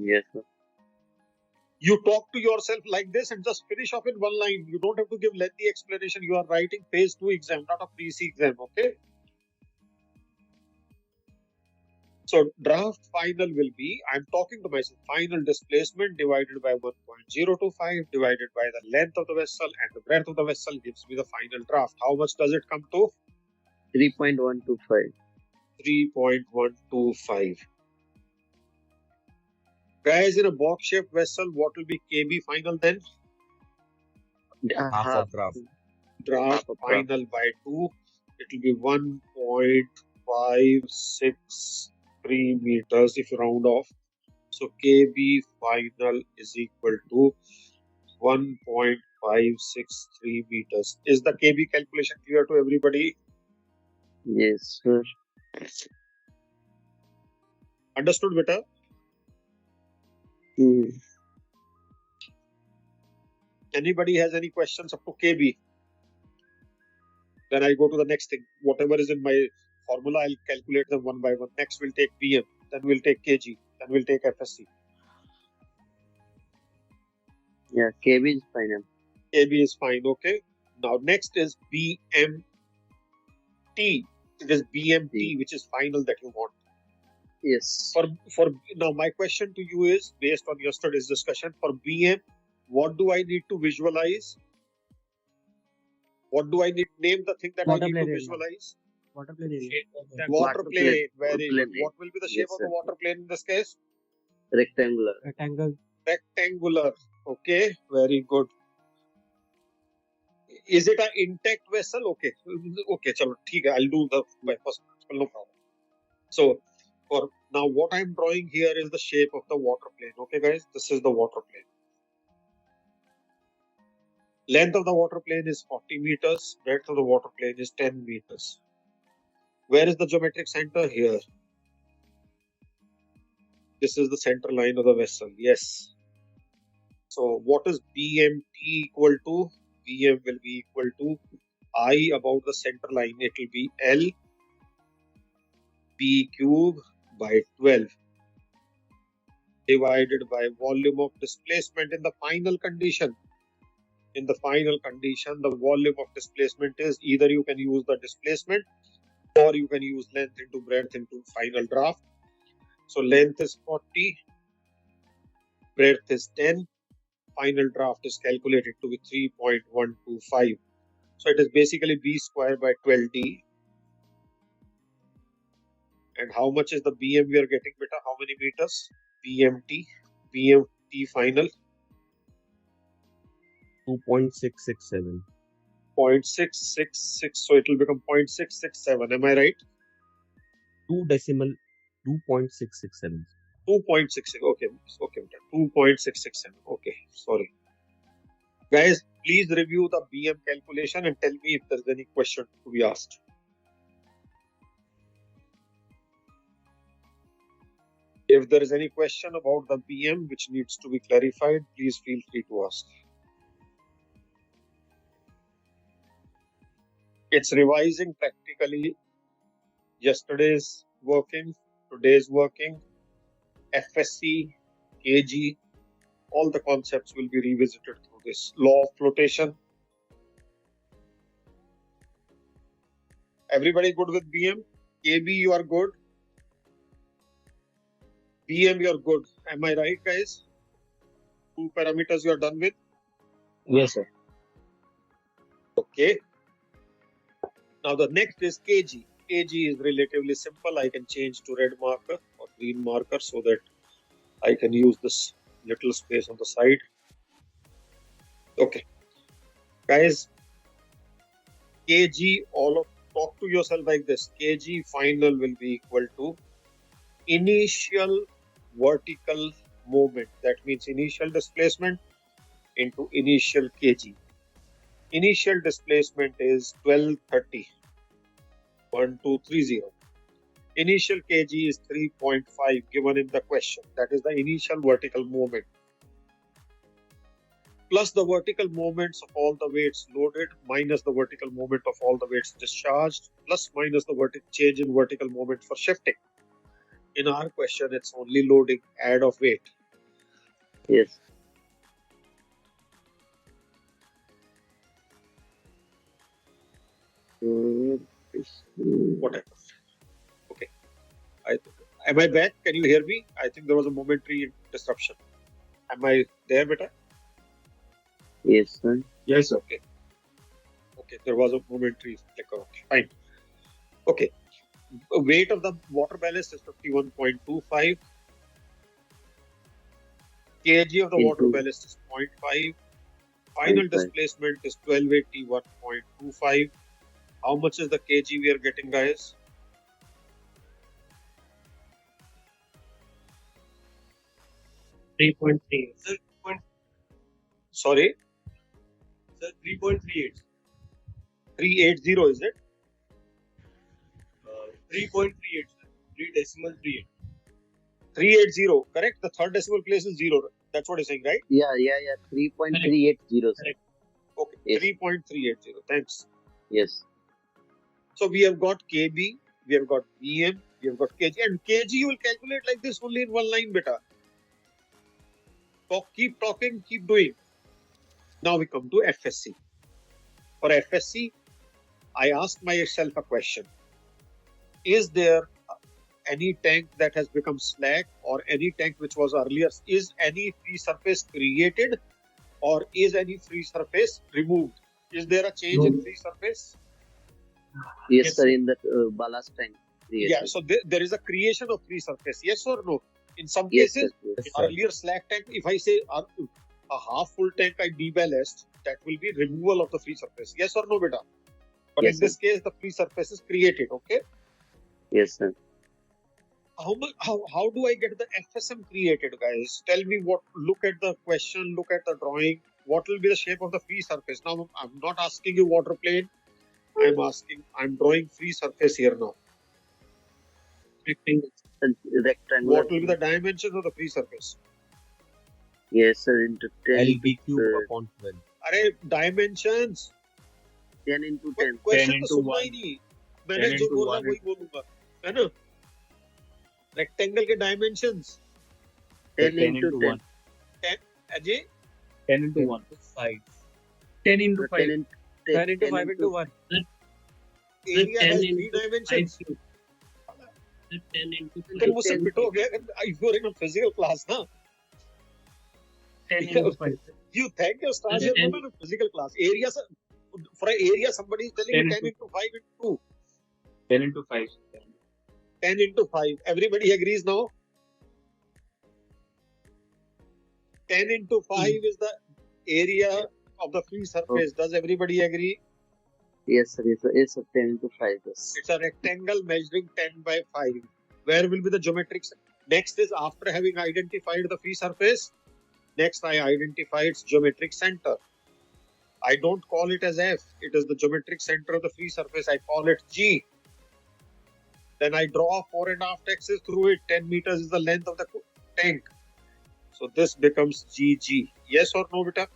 Yes, sir. You talk to yourself like this and just finish off in one line. You don't have to give lengthy explanation. You are writing phase 2 exam, not a pre-C exam, okay? So draft final will be, I'm talking to myself, final displacement divided by 1.025 divided by the length of the vessel and the breadth of the vessel gives me the final draft. How much does it come to? 3.125. 3.125. Guys, in a box shaped vessel, what will be KB final then? Half of draft. Draft of final by 2. It will be 1.563 meters if you round off. So KB final is equal to 1.563 meters. Is the KB calculation clear to everybody? Yes, sir. Understood, beta? Hmm. Anybody has any questions up to KB? Then I go to the next thing. Whatever is in my formula, I'll calculate them one by one. Next, we'll take BM. Then we'll take KG. Then we'll take FSC. Yeah, KB is final. KB is fine, okay? Now, next is BMT. It is BMT, which is final that you want. Yes. For now, my question to you is based on yesterday's discussion. For BM, what do I need to visualize? What do I need? Name the thing that I Water need to plane area. visualize. Water plane area. Water plane. Very Water good. plane. What will be the shape Yes, of the sir. water plane in this case? Rectangular. Rectangle. Rectangular. Okay, very good. Is it an intact vessel? Okay, chalo, theek hai, I'll do the by first principle, no problem. So, for now, what I'm drawing here is the shape of the water plane. Okay, guys, this is the water plane. Length of the water plane is 40 meters. Breadth of the water plane is 10 meters. Where is the geometric center? Here. This is the center line of the vessel. Yes. So, what is BMT equal to? BM will be equal to I about the center line. It will be L P cube by 12 divided by volume of displacement in the final condition. In the final condition, the volume of displacement is either you can use the displacement or you can use length into breadth into final draft. So length is 40, breadth is 10, final draft is calculated to be 3.125. So it is basically B square by 12D. And how much is the BM we are getting, beta? How many meters? BMT final. 2.667. 0.666. So it will become 0.667. Am I right? 2.667. 2.66. Okay. 2.667. Okay. Sorry. Guys, please review the BM calculation and tell me if there's any question to be asked. If there is any question about the BM which needs to be clarified, please feel free to ask. It's revising practically yesterday's working, today's working, FSC, KG, all the concepts will be revisited through this. Law of flotation. Everybody good with BM? KB, you are good? BM, you are good. Am I right, guys? 2 parameters you are done with? Yes, sir. Okay. Now the next is KG. KG is relatively simple. I can change to red marker or green marker so that I can use this little space on the side. Okay. Guys, KG, talk to yourself like this. KG final will be equal to initial vertical movement. That means initial displacement into initial KG. Initial displacement is 1230. 1230. Initial kg is 3.5 given in the question. That is the initial vertical movement. Plus the vertical moments of all the weights loaded minus the vertical moment of all the weights discharged plus minus the change in vertical moment for shifting. In our question, it's only loading, add of weight. Yes. Whatever. Okay. Am I back? Can you hear me? I think there was a momentary disruption. Am I there, beta? Yes, sir. Yes. Okay. Okay. There was a momentary flicker. Okay. Fine. Okay. Weight of the water ballast is 51.25. kg of the water Into ballast is 0.5. Final 0.5. displacement is 1281.25. How much is the kg we are getting, guys? Three point three. Sorry, Sir, 3.38. 380 is it? 3.38, sir. 3.38. 380, correct? The third decimal place is 0. That's what you're saying, right? Yeah. 3.380, sir. Okay, Yes. 3.380. Thanks. Yes. So we have got kb, we have got bm, we have got kg, and kg you will calculate like this only in one line, beta. Keep talking, keep doing. Now we come to FSC. For FSC, I ask myself a question. Is there any tank that has become slack, or any tank which was earlier? Is any free surface created, or is any free surface removed? Is there a change in free surface? Yes, sir. In that ballast tank. Yeah, so there is a creation of free surface, yes or no? In some Yes, cases, sir. Yes. earlier slack tank, if I say a half full tank I deballast, that will be removal of the free surface, yes or no, beta? But Yes, in this case, the free surface is created, okay? Yes, sir. How do I get the FSM created, guys? Tell me what, look at the question, look at the drawing, what will be the shape of the free surface? Now, I'm not asking you water plane, I'm drawing free surface here now. Rectangle. Rectangular. What will be the dimensions of the free surface? Yes, sir. Into 10. LB cube sir. upon 12. अरे dimensions 10 into 10. Question 10 तो into सुनना 1. ही नहीं मैंने 10 जो into बोला 1 वही बोलूंगा है ना रेक्टेंगल के dimensions 10 into 10. 10 Ajay 10 into 1. Sides. 10 into 5. 10 into 10. 10 into 5 into 1. Area 10 has three into dimensions 5 cube. 10 into तुम मुझसे 10. पिटोगे if you're in a physical class ना 10 into 5. you thank your stars you're not in a physical class area for an area somebody is telling you 10 into 5 into 2 10 into 5. 10 into 5 everybody agrees now 10 into 5 is the area of the free surface. Does everybody agree? Yes, sir. Yes, sir. Yes, sir. 10 into 5. Yes. It's a rectangle measuring 10 by 5. Where will be the geometric? Next is after having identified the free surface. Next, I identify its geometric center. I don't call it as F. It is the geometric center of the free surface. I call it G. Then I draw a 4.5 axis through it. 10 meters is the length of the tank. So this becomes GG. Yes or no, beta?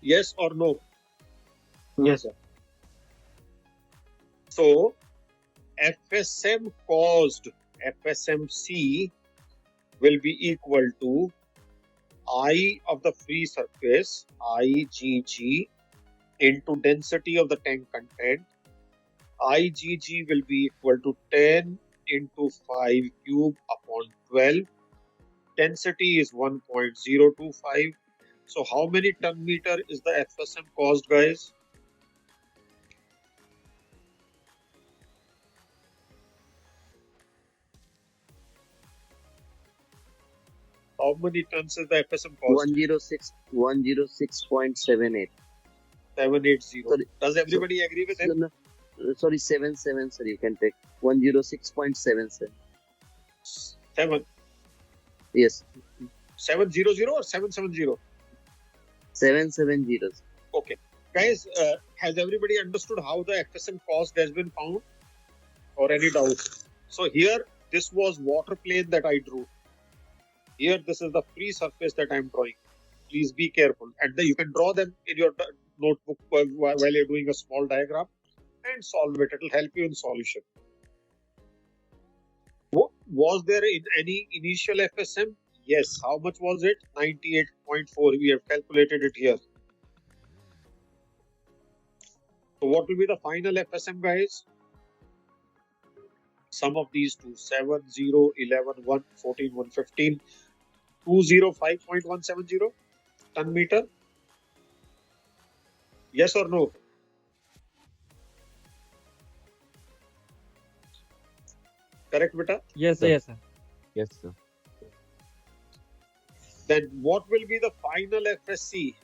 Yes or no? Yes, sir. So FSM caused FSMC will be equal to I of the free surface, IgG, into density of the tank content. IgG will be equal to 10 into 5 cube upon 12. Density is 1.025. So how many ton meter is the FSM caused, guys? How many tons is the FSM caused? 106.78. 780. Sorry. Does everybody agree with him? No, sorry, 77, sir. You can take 106.77. 7. Yes. 700 or 770? 770. Okay. Guys, has everybody understood how the FSM cost has been found? Or any doubt? So here, this was water plane that I drew. Here, this is the free surface that I am drawing. Please be careful. And then you can draw them in your notebook while you're doing a small diagram and solve it. It will help you in solution. Was there in any initial FSM? Yes. How much was it? 98.4. We have calculated it here. So what will be the final FSM, guys? Sum of these two, 7, 0, 11, 1, 14, 115, 205.170 ton meter. Yes or no? Correct, beta? Yes, Sir. yes, sir. Yes, sir. Then what will be the final FSC?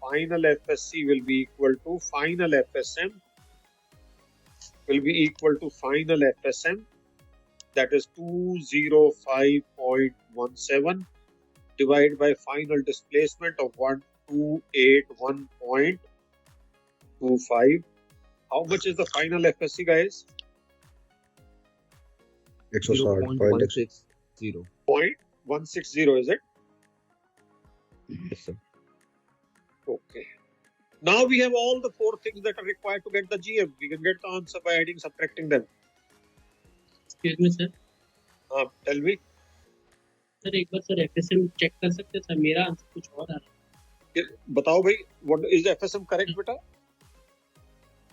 Final FSC will be equal to final FSM will be equal to final FSM, that is 205.17 divided by final displacement of 1281.25. How much is the final FSC, guys? 160. 0.160, is it? Yes, sir. Okay. Now we have all the four things that are required to get the GM. We can get the answer by adding, subtracting them. Excuse me, sir. Tell me. Sir एक बार sir FSM check कर सकते हैं sir, मेरा answer कुछ और आ रहा है बताओ भाई, what is FSM correct, बेटा?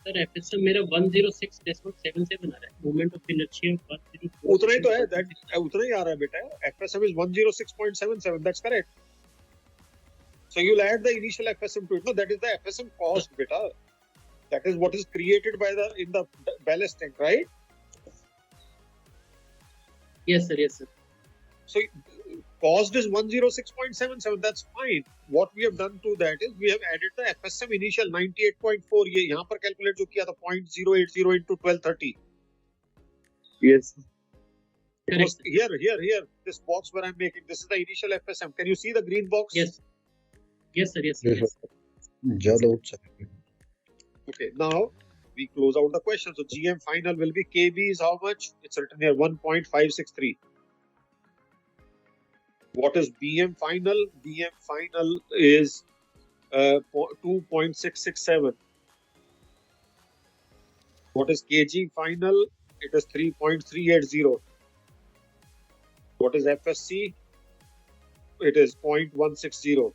सर। FSM मेरा 106.77 आ रहा है, मोमेंट ऑफ इनर्शिया 104. उतना ही तो है, उतना ही आ रहा है बेटा. FSM is 106.77. That's correct. So you'll add the initial FSM to it. No, that is the FSM cost, beta. That is what is created by in the ballast tank, right? Yes sir, yes sir. So cost is 106.77. That's fine. What we have done to that is we have added the FSM initial 98.4. ये यहाँ पर calculate जो किया था 0.080 into 1230. Yes. Because here, this box where I'm making, this is the initial FSM. Can you see the green box? Yes. Yes sir, yes sir. Yes, Yes. sir. ज़्यादा ऊंचा है. Okay, now we close out the question. So GM final will be KB is how much? It's written here 1.563. What is BM final? BM final is 2.667. What is KG final? It is 3.380. What is FSC? It is 0.160.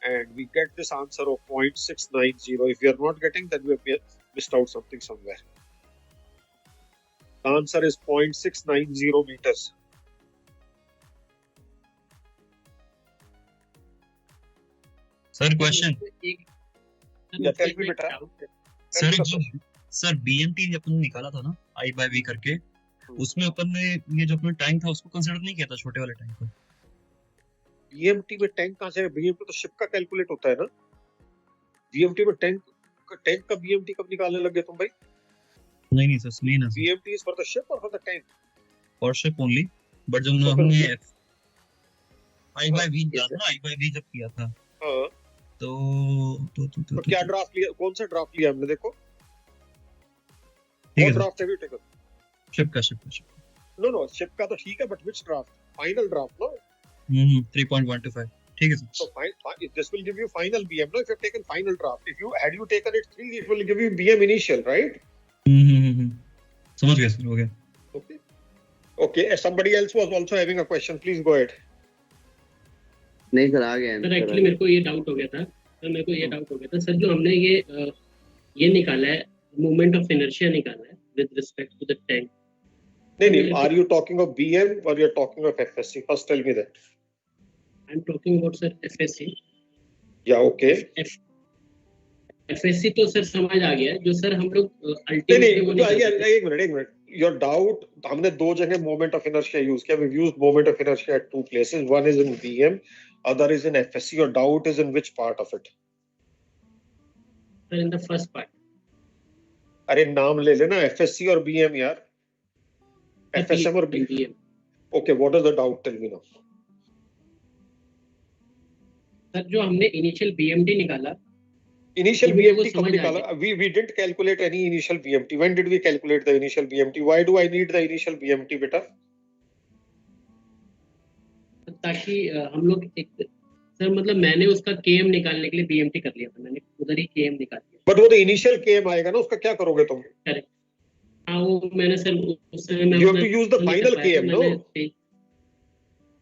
And we get this answer of 0.690. If we are not getting, then we have missed out something somewhere. The answer is 0.690 meters. Sir question Yeah, tell me, beta. Sir sir BMT अपन ने निकाला था ना I by V करके, उसमें अपन ने ये जो अपना टैंक था उसको कंसीडर नहीं किया था, छोटे वाले टैंक को. BMT में टैंक कहाँ से? BMT तो शिप का कैलकुलेट होता है ना. BMT में टैंक का BMT कब निकालने लगे तुम भाई? नहीं सर, नहीं ना. BMT is for the ship or for the tank? For ship only. But जब हमने I by V किया था ना, I by V जब किया था, हाँ. तो क्या ड्राफ्ट लिया? कौन सा ड्राफ्ट लिया हमने? देखो. ठीक है What sir. draft have you taken? Ship का. No, शिप का तो ठीक है, but which draft? Final draft, no? 3.125. ठीक है sir. So this will give you final BM, no? If you've taken final draft, had you taken it 3, it will give you BM initial, right? समझ गया sir, हो गया. Okay. Somebody else was also having a question. Please go ahead. नहीं sir, आ गया sir actually मेरे को ये doubt हो गया था सर, जो हमने ये निकाला है, मोमेंट ऑफ इनर्शिया निकाला है with respect to the tank. नहीं, are you talking of BM or you're talking of FSC? First tell me that. I'm talking about sir FSC. Yeah, okay. FSC तो sir समझ आ गया, जो sir हम लोग नहीं, एक मिनट. Your doubt, हमने दो जगह moment of inertia use किया. We've used moment of inertia at 2 places. One is in BM, other is in FSC. Your doubt is in which part of it? Sir, in the first part. अरे नाम ले लेना, FSC और BM यार. FSM or BM. Okay, what is the doubt? Tell me now. Sir जो हमने initial BMT निकाला. Initial BMT कब निकाला? We didn't calculate any initial BMT. When did we calculate the initial BMT? Why do I need the initial BMT, beta? ताकि हम लोग sir मतलब मैंने उसका KM निकालने के लिए BMT कर लिया था, मैंने उधर ही KM निकाल लिया. But वो तो initial KM आएगा ना, उसका क्या करोगे तुम? Correct. हाँ, वो मैंने सर उस समय मैं You have to use the final KM, no?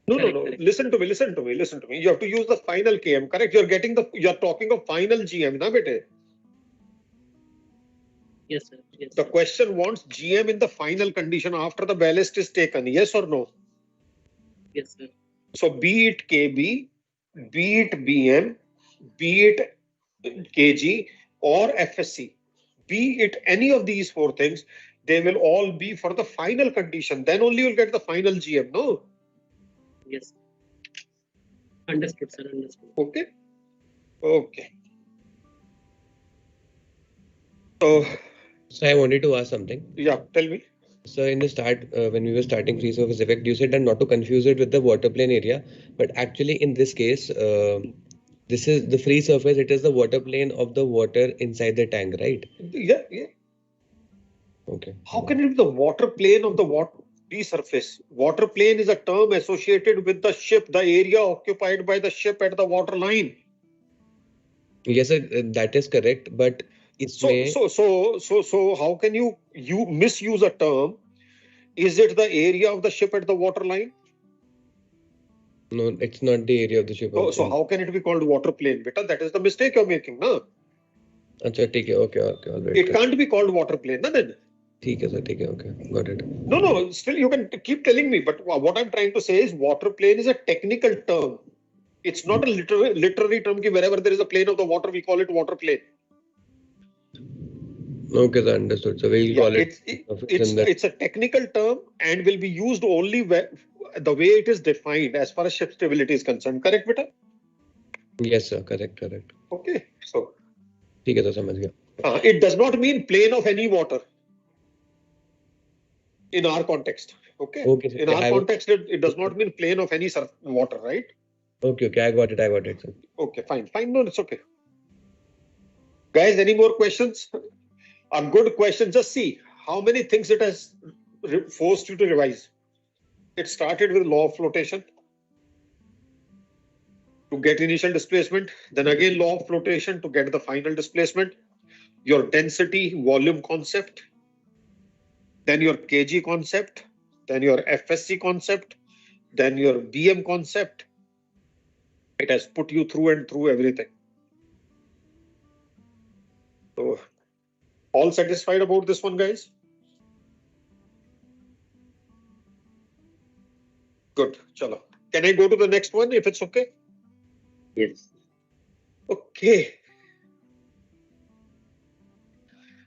No. Correct. Listen to me. You have to use the final KM, correct? You're talking of final GM, na bete? Yes sir. Yes. The question wants GM in the final condition after the ballast is taken. Yes or no? Yes, sir. So be it KB, be it BM, be it kg or FSC, be it any of these four things, they will all be for the final condition. Then only you'll get the final GM, no? Yes. Understood, sir. Understood. Okay. Okay. So, So I wanted to ask something. yeah, tell me. So in the start, when we were starting free surface effect, you said that not to confuse it with the water plane area, but actually in this case, this is the free surface. It is the water plane of the water inside the tank, right? Yeah, yeah. Okay. How can it be the water plane of the free surface? Water plane is a term associated with the ship, the area occupied by the ship at the water line. Yes, sir, that is correct. But So how can you misuse a term? Is it the area of the ship at the water line? No, it's not the area of the ship. So how can it be called water plane, beta? That is the mistake you're making, no? Acha, okay, okay, all right. It can't be called water plane, no, then. Okay, sir, okay, got it. No, still you can keep telling me, but what I'm trying to say is water plane is a technical term. It's not a literary term. Wherever there is a plane of the water, we call it water plane. Okay, sir, understood. So we'll call it. It's a technical term and will be used only the way it is defined as far as ship stability is concerned. Correct, beta? Yes, sir, correct. Okay, so. ठीक है, तो समझ गया. It does not mean plane of any water. In our context, okay? In our context, it does not mean plane of any water, right? Okay, I got it, sir. Okay, fine. No, it's okay. Guys, any more questions? A good question. Just see how many things it has forced you to revise. It started with law of flotation to get initial displacement, then again law of flotation to get the final displacement, your density volume concept, then your kg concept, then your FSC concept, then your BM concept. It has put you through and through everything. So, all satisfied about this one, guys? Good. Chalo. Can I go to the next one if it's okay? Yes. Okay.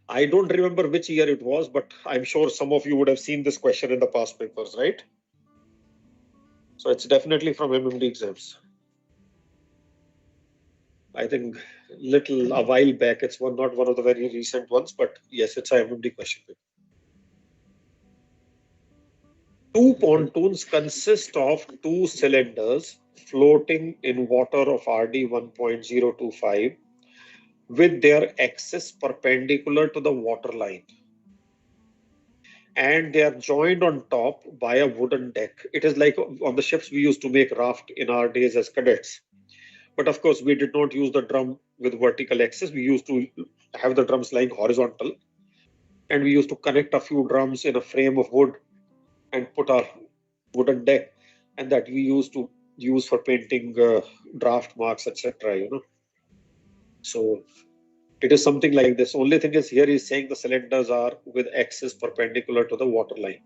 I don't remember which year it was, but I'm sure some of you would have seen this question in the past papers, right? So it's definitely from MMD exams. I think a while back, it's not one of the very recent ones, but yes, it's a MMD question paper. Two pontoons consist of two cylinders floating in water of RD 1.025 with their axis perpendicular to the water line. And they are joined on top by a wooden deck. It is like on the ships we used to make raft in our days as cadets. But of course, we did not use the drum with vertical axis. We used to have the drums lying horizontal. And we used to connect a few drums in a frame of wood and put our wooden deck. And that we used to use for painting draft marks, etc. So it is something like this. Only thing is here he's saying the cylinders are with axis perpendicular to the water line.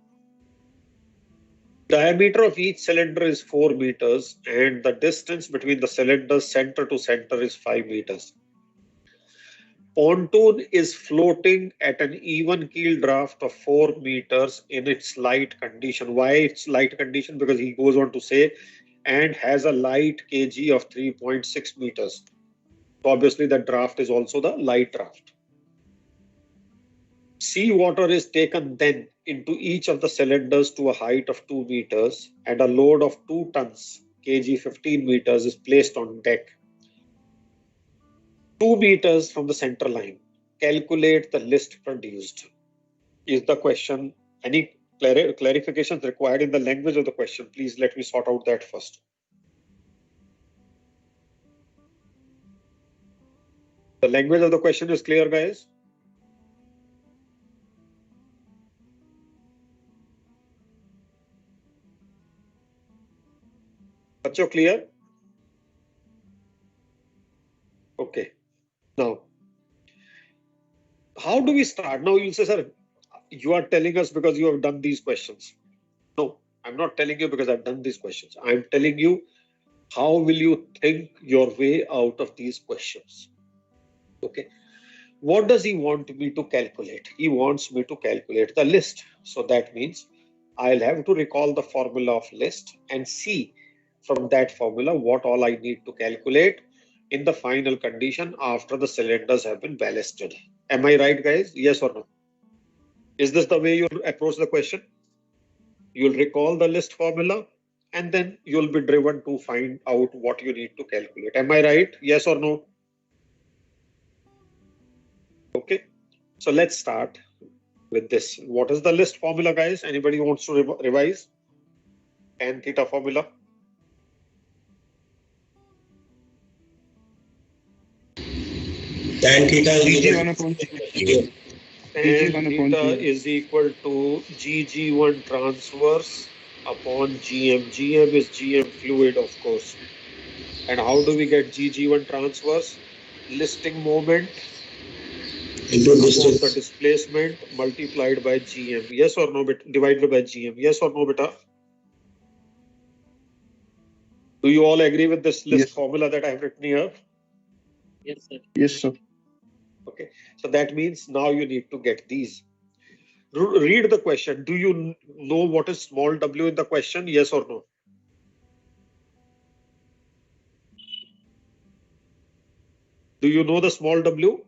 Diameter of each cylinder is 4 meters and the distance between the cylinders center to center is 5 meters. Pontoon is floating at an even keel draft of 4 meters in its light condition. Why it's light condition? Because he goes on to say, and has a light kg of 3.6 meters. So obviously that draft is also the light draft. Seawater is taken then into each of the cylinders to a height of 2 meters and a load of 2 tons, kg 15 meters is placed on deck. 2 meters from the center line. Calculate the list produced. Is the question. Any clarifications required in the language of the question? Please let me sort out that first. The language of the question is clear, guys? Bachcho, clear? Okay. Now, how do we start? Now you'll say, sir, you are telling us because you have done these questions. No, I'm not telling you because I've done these questions. I'm telling you, how will you think your way out of these questions? Okay. What does he want me to calculate? He wants me to calculate the list. So that means I'll have to recall the formula of list and see from that formula what all I need to calculate in the final condition after the cylinders have been ballasted. Am I right, guys? Yes or no? Is this the way you approach the question? You'll recall the list formula and then you'll be driven to find out what you need to calculate. Am I right? Yes or no? Okay. So let's start with this. What is the list formula, guys? Anybody wants to revise? Tan theta formula. Tan theta GG1 upon GG. Tan theta is equal to GG1 transverse upon GM. GM is GM fluid, of course. And how do we get GG1 transverse? Listing moment into upon the distance. displacement multiplied by GM. Yes or no, divided by GM. Yes or no, beta? Do you all agree with this list formula that I have written here? Yes, sir. Yes, sir. Okay, so that means now you need to get these. Read the question. Do you know what is small w in the question? Yes or no? Do you know the small w?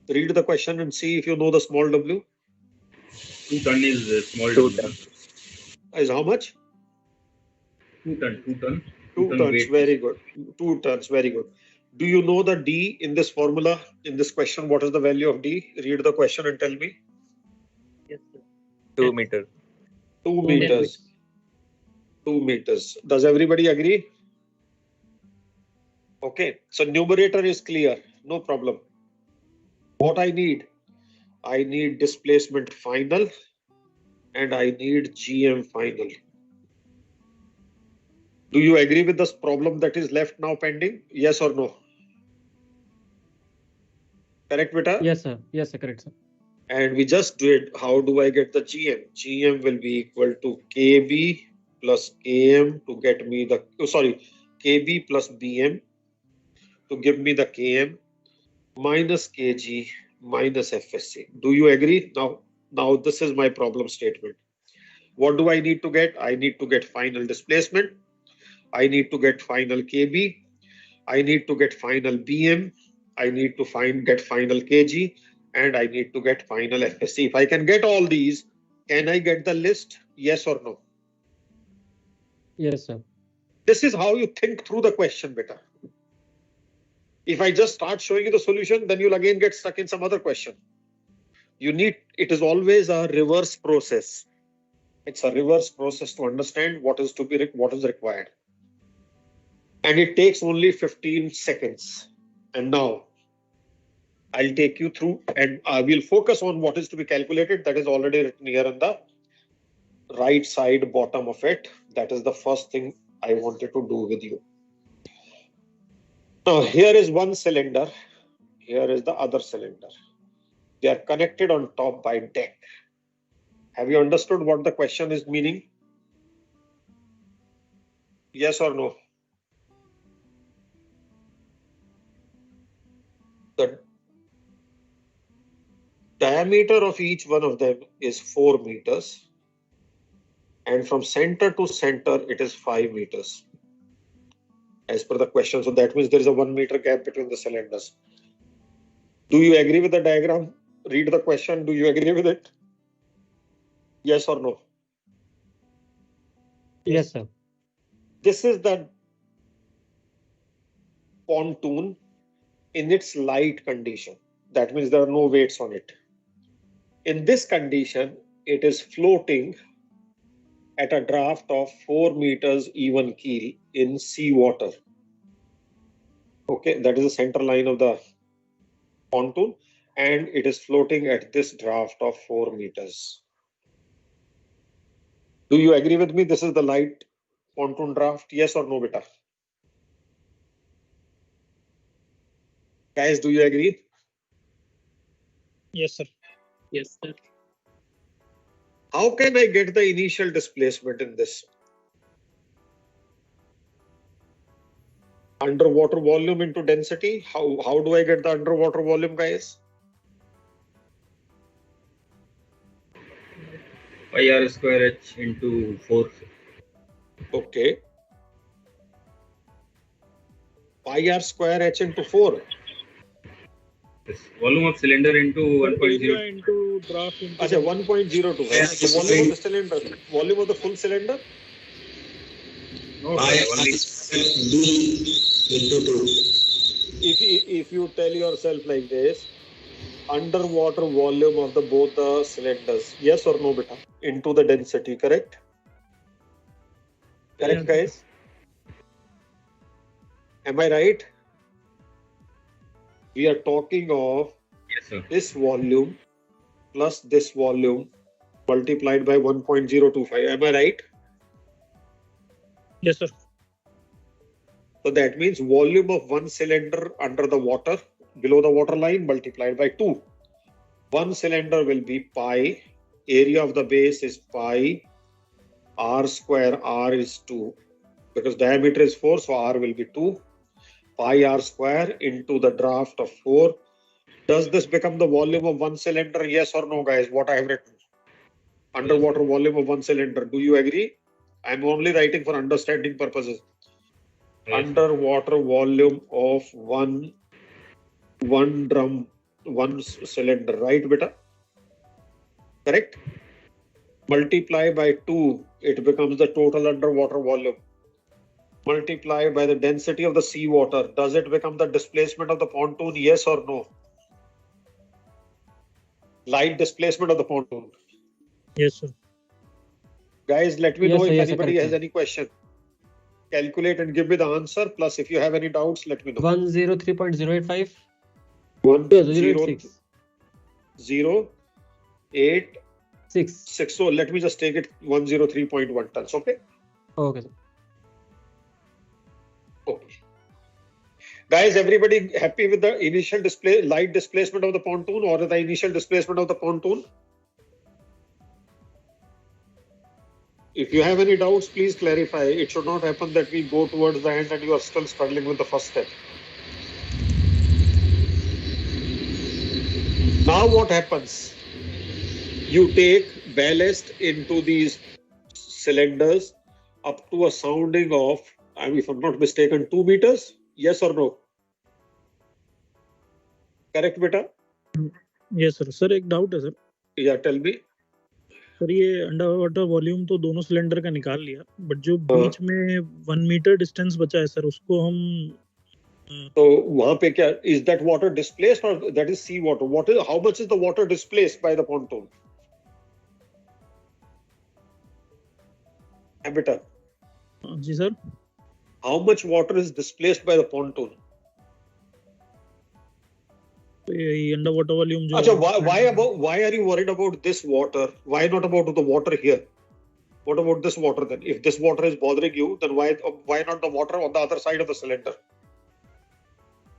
Read the question and see if you know the small w. 2 ton is small 2 w. ton. Is how much? 2 ton. 2 ton. 2 ton tons. weight. Very good. 2 tons. Very good. Do you know the d in this formula? In this question, what is the value of d? Read the question and tell me. Yes, sir. 2 meter. 2 meters. 2 meters. Does everybody agree? Okay. So numerator is clear. No problem. What I need displacement final and I need GM final. Do you agree with this problem that is left now pending? Yes or no? Correct, beta? Yes, sir. Yes, sir. Correct, sir. And we just did, how do I get the GM? GM will be equal to KB plus KM to get me the, KB plus BM to give me the KM minus KG minus FSC. Do you agree? Now this is my problem statement. What do I need to get? I need to get final displacement. I need to get final KB. I need to get final BM. I need to get final KG. And I need to get final FSC. If I can get all these, can I get the list? Yes or no? Yes, sir. This is how you think through the question, beta. If I just start showing you the solution, then you'll again get stuck in some other question. It is always a reverse process. It's a reverse process to understand what is required. And it takes only 15 seconds. And now I'll take you through and I will focus on what is to be calculated. That is already written here on the right side bottom of it. That is the first thing I wanted to do with you. Now here is one cylinder. Here is the other cylinder. They are connected on top by deck. Have you understood what the question is meaning? Yes or no? The diameter of each one of them is 4 meters. And from center to center, it is 5 meters. As per the question. So that means there is a 1 meter gap between the cylinders. Do you agree with the diagram? Read the question. Do you agree with it? Yes or no? Yes, sir. This is the pontoon in its light condition. That means there are no weights on it. In this condition, it is floating at a draft of 4 meters even keel in sea water. Okay, that is the center line of the pontoon, and it is floating at this draft of 4 meters. Do you agree with me? This is the light pontoon draft. Yes or no, beta? Guys, do you agree? Yes, sir. Yes, sir. How can I get the initial displacement in this? Underwater volume into density. How do I get the underwater volume, guys? Pi r square h into 4. Okay. Pi r square h into 4. Yes. Volume of cylinder into Area 1.0. into draft into. Acha, 1.02. The volume of the cylinder. Volume of the full cylinder. No, sir, only If you tell yourself like this, underwater volume of the both the cylinders, yes or no, beta, into the density, correct? Correct, guys? Am I right? We are talking of yes, sir. this volume plus this volume multiplied by 1.025. Am I right? Yes, sir. So that means volume of one cylinder under the water below the water line multiplied by 2. One cylinder will be pi, area of the base is pi, r square, r is 2, because diameter is 4, so r will be 2, pi r square into the draft of 4. Does this become the volume of one cylinder? Yes or no, guys? What I have written. Underwater volume of one cylinder. Do you agree? I'm only writing for understanding purposes. Yes. Underwater volume of one drum, one cylinder, right, beta? Correct? Multiply by 2, it becomes the total underwater volume. Multiply by the density of the seawater. Does it become the displacement of the pontoon? Yes or no? Light displacement of the pontoon. Yes, sir. Guys, let me Yes, know sir, if yes, sir, anybody correct, has sir. any question. Calculate and give me the answer. Plus, if you have any doubts, let me know. 103.085. 103.086. 6. So let me just take it 103.1 tons. Okay. Okay, sir. Okay. Guys, everybody happy with the initial light displacement of the pontoon or the initial displacement of the pontoon? If you have any doubts, please clarify. It should not happen that we go towards the end and you are still struggling with the first step. Now what happens? You take ballast into these cylinders up to a sounding of, if I'm not mistaken, 2 meters. Yes or no? Correct, beta? Yes, sir. Sir एक doubt है sir. Yeah, tell me. Sir ये under water volume तो दोनों cylinder का निकाल लिया, but जो बीच में 1 मीटर डिस्टेंस बचा है सर, उसको हम तो वहां पे क्या is that water displaced or that is sea water? How much is the water displaced by the pontoon? Beta, जी sir. how much water is displaced by the pontoon? तो ये अंडर वाटर वॉल्यूम जो. Acha, why are you worried about this water? Why not about the water here? What about this water then? If this water is bothering you, then why not the water on the other side of the cylinder?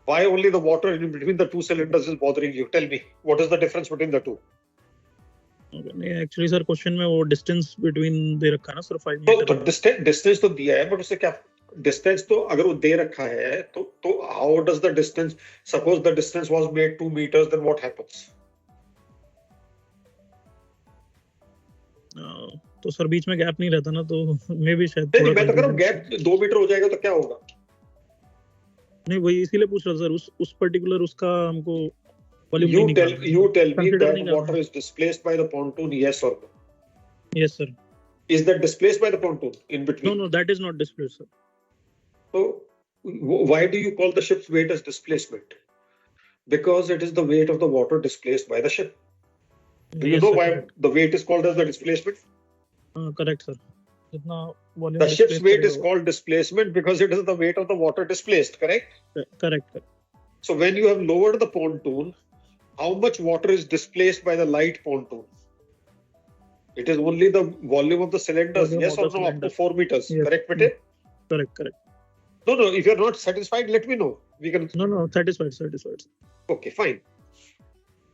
Why only the water in between the two cylinders is bothering you? Tell me, what is the difference between the two? Actually sir question में वो distance between दे रखा है ना sir 5 तो metre. Distance तो दिया है, but उससे क्या डिस्टेंस तो अगर वो दे रखा है तो how does the distance, suppose the distance was made 2 meters, then what happens? तो सर बीच में गैप नहीं रहता ना, तो मे भी शायद नहीं, मैं तो कह रहा हूं गैप 2 मीटर हो जाएगा तो क्या होगा? नहीं, वही इसीलिए पूछ रहा सर, उस पर्टिकुलर उसका हमको वॉल्यूम You नहीं tell निकालना. me Consider that नहीं करना. water is displaced by the pontoon, yes or no? Yes sir. Is that displaced by the pontoon in between? No, that is not displaced, sir. So why do you call the ship's weight as displacement? Because it is the weight of the water displaced by the ship. Do you Yes, know sir, why correct. the weight is called as the displacement? Correct sir. जितना volume The ship's weight is called displacement because it is the weight of the water displaced, correct? correct. So when you have lowered the pontoon, how much water is displaced by the light pontoon? It is only the volume of the cylinders, Volume yes of or the no, up to cylinder. 4 meters, Yes. correct, Pete? Correct. No, if you're not satisfied, let me know. We can. No, satisfied. Okay, fine.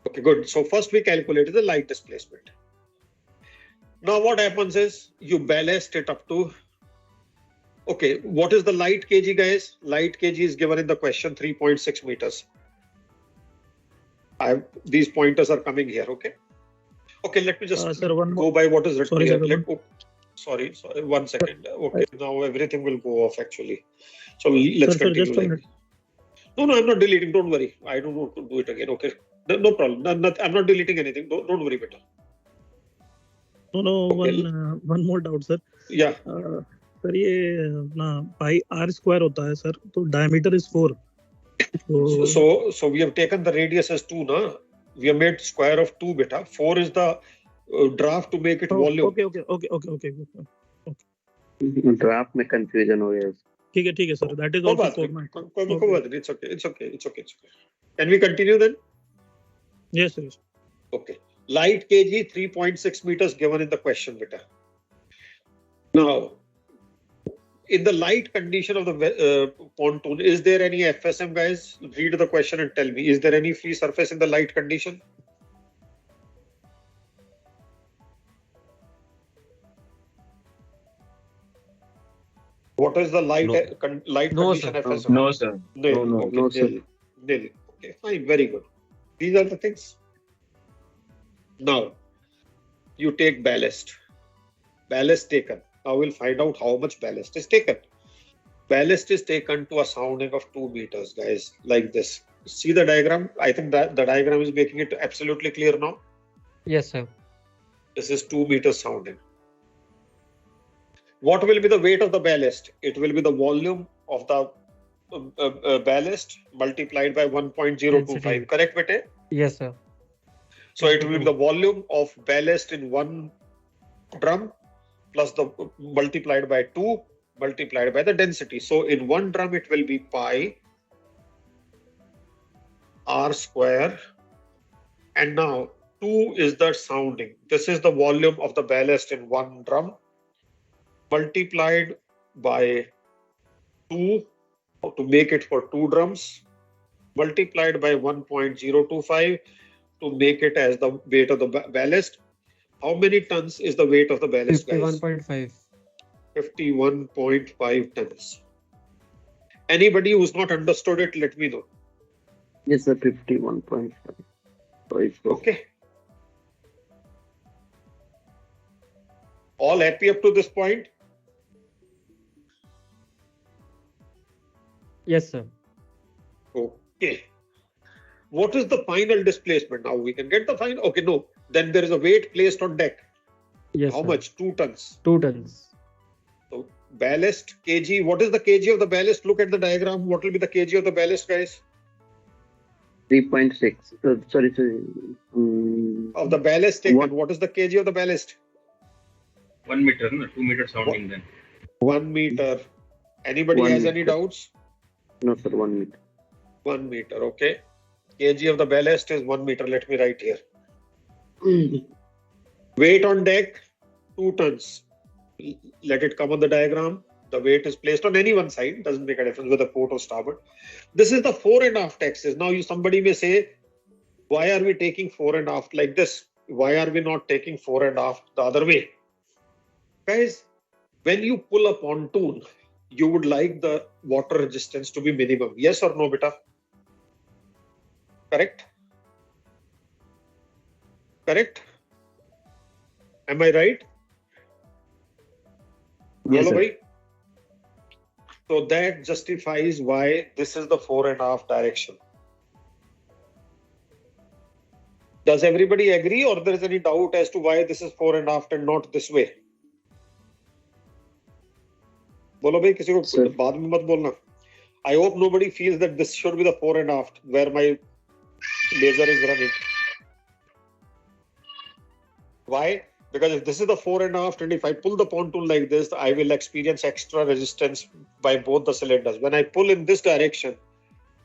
Okay, good. So first we calculated the light displacement. Now what happens is you ballast it up to, okay, what is the light kg, guys? Light kg is given in the question 3.6 meters. These pointers are coming here, okay? Okay, let me just sir, go by what is written sorry, here. sir, Sorry, 1 second. Okay, now everything will go off actually. So let's sir, continue just a like minute. No, I'm not deleting. Don't worry. I don't want to do it again. Okay, no problem. I'm not deleting anything. Don't worry, beta. No, Okay. one more doubt, sir. Yeah. Sir ये अपना पाई r square होता है sir, तो diameter is 4. So we have taken the radius as 2, na? We have made square of 2, beta. 4 is the draft to make it volume. Okay. Draft में confusion हो गया. ठीक है sir, that is also format. It's okay. Can we continue then? Yes, sir. Okay. Light kg 3.6 meters given in the question, beta. Now, in the light condition of the pontoon, is there any FSM, guys? Read the question and tell me, is there any free surface in the light condition? What is the light condition sir. FSM? No, sir. Nil. No, Okay, no, sir. Nil. Okay, fine, very good. These are the things. Now, you take ballast. Ballast taken. Now we'll find out how much ballast is taken. Ballast is taken to a sounding of 2 meters, guys, like this. See the diagram? I think that the diagram is making it absolutely clear now. Yes, sir. This is 2 meters sounding. What will be the weight of the ballast? It will be the volume of the ballast multiplied by 1.025. Correct, bete? Yes, sir. So it will be the volume of ballast in one drum plus the multiplied by 2 multiplied by the density. So in one drum it will be pi r square, and now 2 is the sounding. This is the volume of the ballast in one drum multiplied by 2 to make it for 2 drums multiplied by 1.025 to make it as the weight of the ballast. How many tons is the weight of the ballast, guys? 51.5. 51.5 tons. Anybody who's not understood it, let me know. Yes, sir. 51.5. Okay. All happy up to this point? Yes, sir. Okay. What is the final displacement? Now we can get the final. Okay, no. Then there is a weight placed on deck. Yes. How sir. much? 2 tons. 2 tons. So ballast kg. What is the kg of the ballast? Look at the diagram. What will be the kg of the ballast, guys? 3.6. Sorry. Of the ballast taken. What? What is the kg of the ballast? 1 meter, no? 2 meter sounding then. 1 meter. Anybody 1 has any meter. doubts? No, sir. 1 meter. 1 meter. Okay. Kg of the ballast is 1 meter. Let me write here. Weight on deck 2 tons. Let it come on the diagram. The weight is placed on any one side. Doesn't make a difference whether port or starboard. This is the fore and aft axis. Now somebody may say, why are we taking fore and aft like this? Why are we not taking fore and aft the other way? Guys, when you pull a pontoon, you would like the water resistance to be minimum. Yes or no, beta? Correct? Correct? Am I right? Yes, Hello, sir. bhai? So that justifies why this is the fore and aft direction. Does everybody agree, or there is any doubt as to why this is fore and aft and not this way? बोलो भाई, किसी को Sir. बाद में मत बोलना. I hope nobody feels that this should be the fore and aft where my laser is running. Why? Because if this is the fore and aft, and if I pull the pontoon like this, I will experience extra resistance by both the cylinders. When I pull in this direction,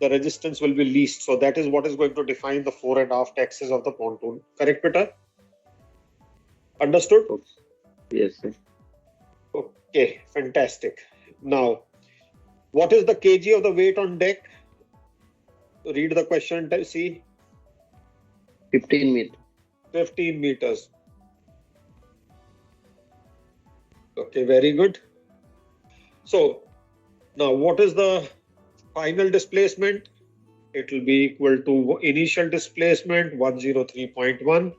the resistance will be least. So that is what is going to define the fore and aft axis of the pontoon. Correct, Peter? Understood? Yes, sir. Okay, fantastic. Now, what is the kg of the weight on deck? Read the question and see. 15 meters. 15 meters. Okay, very good. So now what is the final displacement? It will be equal to initial displacement 103.1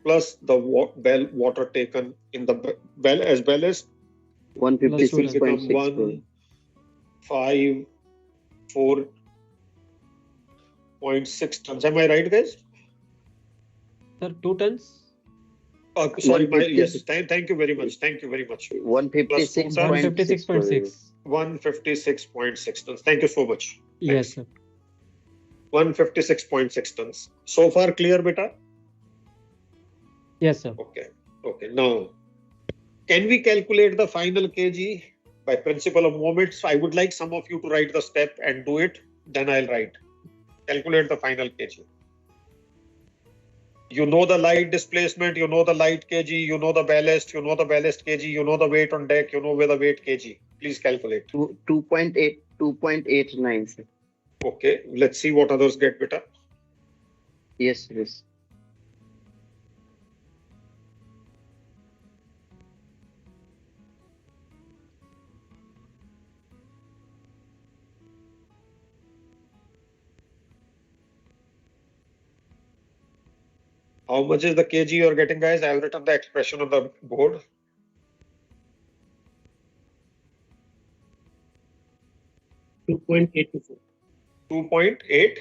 plus the water taken in the well as ballast. This will become 154.6 tons. Am I right, guys? Sir, 2 tons. Sorry, 156. yes. Thank you very much. Thank you very much. 156.6. 156.6. 156.6 tons. Thank you so much. Yes, sir. 156.6 tons. So far clear, beta? Yes, sir. Okay. Okay. Now, can we calculate the final kg by principle of moments? I would like some of you to write the step and do it. Then I'll write. Calculate the final kg. You know the light displacement, you know the light kg, you know the ballast kg, you know the weight on deck, you know where the weight kg. Please calculate. 2.89, sir. Okay, let's see what others get, beta. Yes, yes. How much is the kg you're getting, guys? I've written the expression on the board. 2.824. 2.8.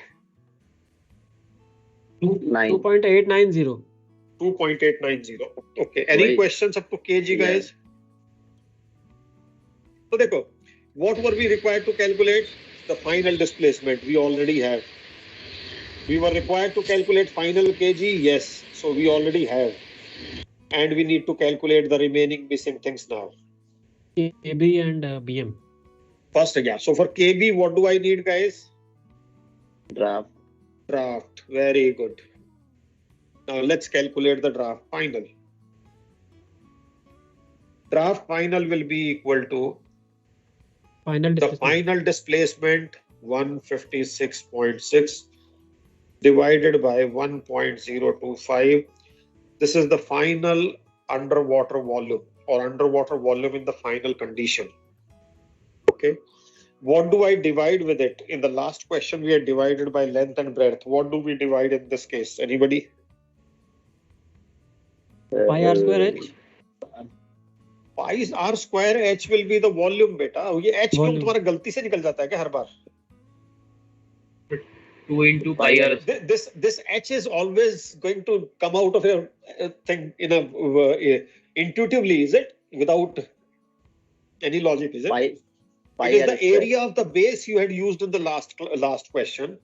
2.890. 2.890. Okay. Any Right. questions up to kg, guys? So, देखो, what were we required to calculate? The final displacement we already have. We were required to calculate final kg. Yes. So we already have. And we need to calculate the remaining missing things now. KB and BM. First, yeah. So for kb, what do I need, guys? Draft. Draft. Very good. Now let's calculate the draft final. Draft final will be equal to Final the displacement. final displacement 156.6 divided by 1.025. This is the final underwater volume or underwater volume in the final condition. Okay. What do I divide with it? In the last question, we had divided by length and breadth. What do we divide in this case? Anybody? Pi r square h. Pi r square h will be the volume, beta. ये h क्यों Volume. तुम्हारा गलती से निकल जाता है क्या हर बार? 2 into pi r. This h is always going to come out of your thing in a intuitively, is it? Without any logic, is it? It is the area of the base you had used in the last question,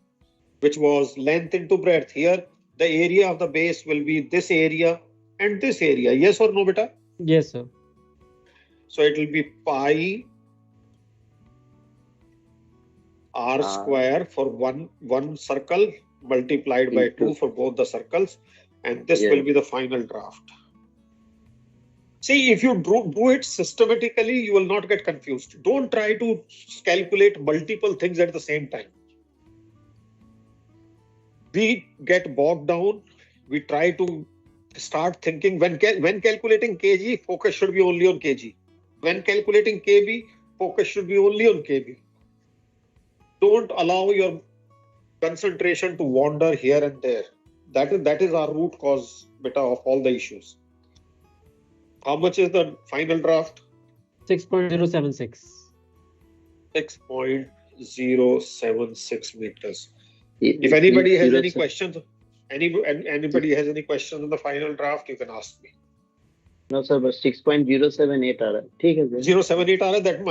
which was length into breadth. Here, the area of the base will be this area and this area. Yes or no, beta? Yes, sir. So it will be pi r square for one circle multiplied by 2 for both the circles, and this will be the final draft. See, if you do it systematically, you will not get confused. Don't try to calculate multiple things at the same time. We get bogged down. We try to start thinking when calculating kg, focus should be only on kg. When calculating kb, focus should be only on kb. Don't allow your concentration to wander here and there. That is our root cause, beta, of all the issues. How much is the final draft? 6.076. 6.076 meters. If anybody has any questions, anybody has any questions on the final draft, you can ask me. No, sir, but 6.078 आ रहा है. ठीक है, sir. 078 आ रहा है. That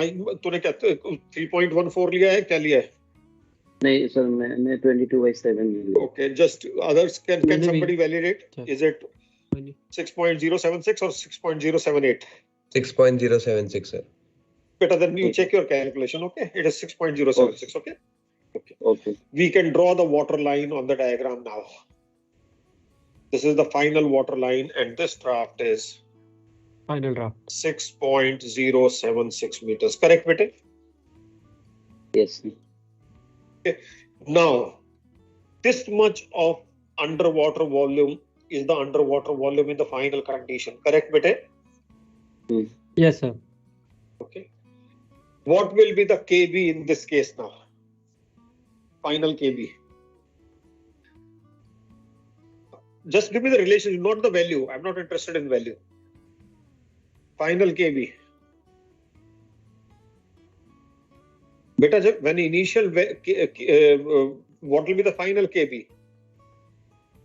तूने क्या 3.14 लिया है? क्या लिया है? नहीं, sir, मैंने 22/7 लिया. Okay, just others can somebody validate? Sure. Is it 6.076 or 6.078? 6.076, sir. Better than you check your calculation, okay? It is 6.076, okay? Okay. We can draw the water line on the diagram now. This is the final water line, and this draft is Final draft. 6.076 meters. Correct, Vite? Yes. Okay. Now, this much of underwater volume is the underwater volume in the final condition. Correct, bete? Yes, sir. Okay. What will be the kb in this case now? Final kb. Just give me the relation, not the value. I'm not interested in value. Final kb. Beta, when initial, what will be the final kb?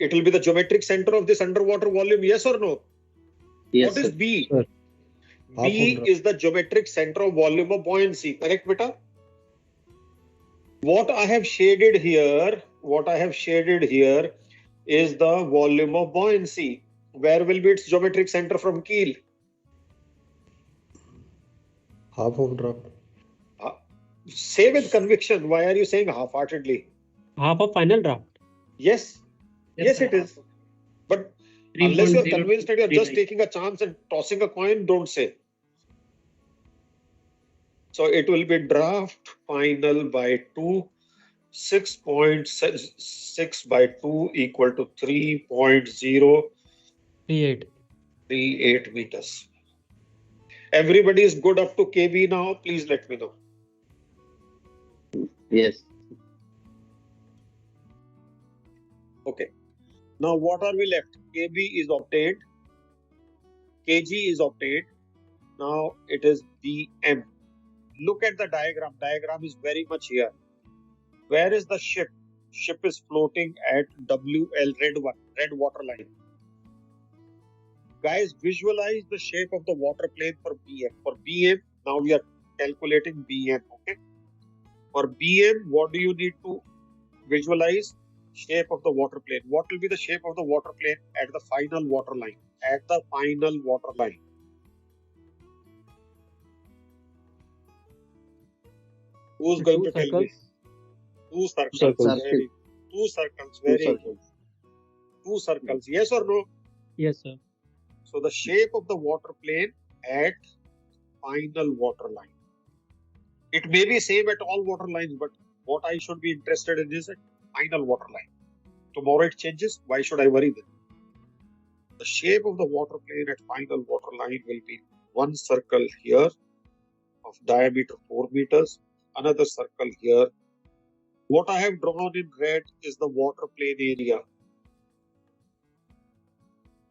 It will be the geometric center of this underwater volume, yes or no? Yes, What is sir. B? Sir. B is the geometric center of volume of buoyancy, correct, beta? What I have shaded here is the volume of buoyancy. Where will be its geometric center from keel? Half of draft. Say with conviction. Why are you saying half-heartedly? Half of final draft. Yes, Yes, it sir. is. But unless you are 3.0239. convinced that you are just taking a chance and tossing a coin, don't say. So it will be draft final by 2, 6.6 by 2 equal to 3.038 38. meters. Everybody is good up to kb now. Please let me know. Yes. Okay. Now what are we left? kb is obtained. kg is obtained. Now it is bm. Look at the diagram. Diagram is very much here. Where is the ship? Ship is floating at WL, red water line. Guys, visualize the shape of the water plane for BM. For BM, now we are calculating BM, okay? For BM, what do you need to visualize? Shape of the water plane. What will be the shape of the water plane at the final water line? At the final water line. Who's going to tell me? Two circles. Circles. Very good. Two circles. Very good. Two circles. Yes or no? Yes, sir. So the shape of the water plane at final water line. It may be same at all water lines, but what I should be interested in is at final water line. Tomorrow it changes. Why should I worry then? The shape of the water plane at final water line will be one circle here of diameter 4 meters, another circle here. What I have drawn in red is the water plane area.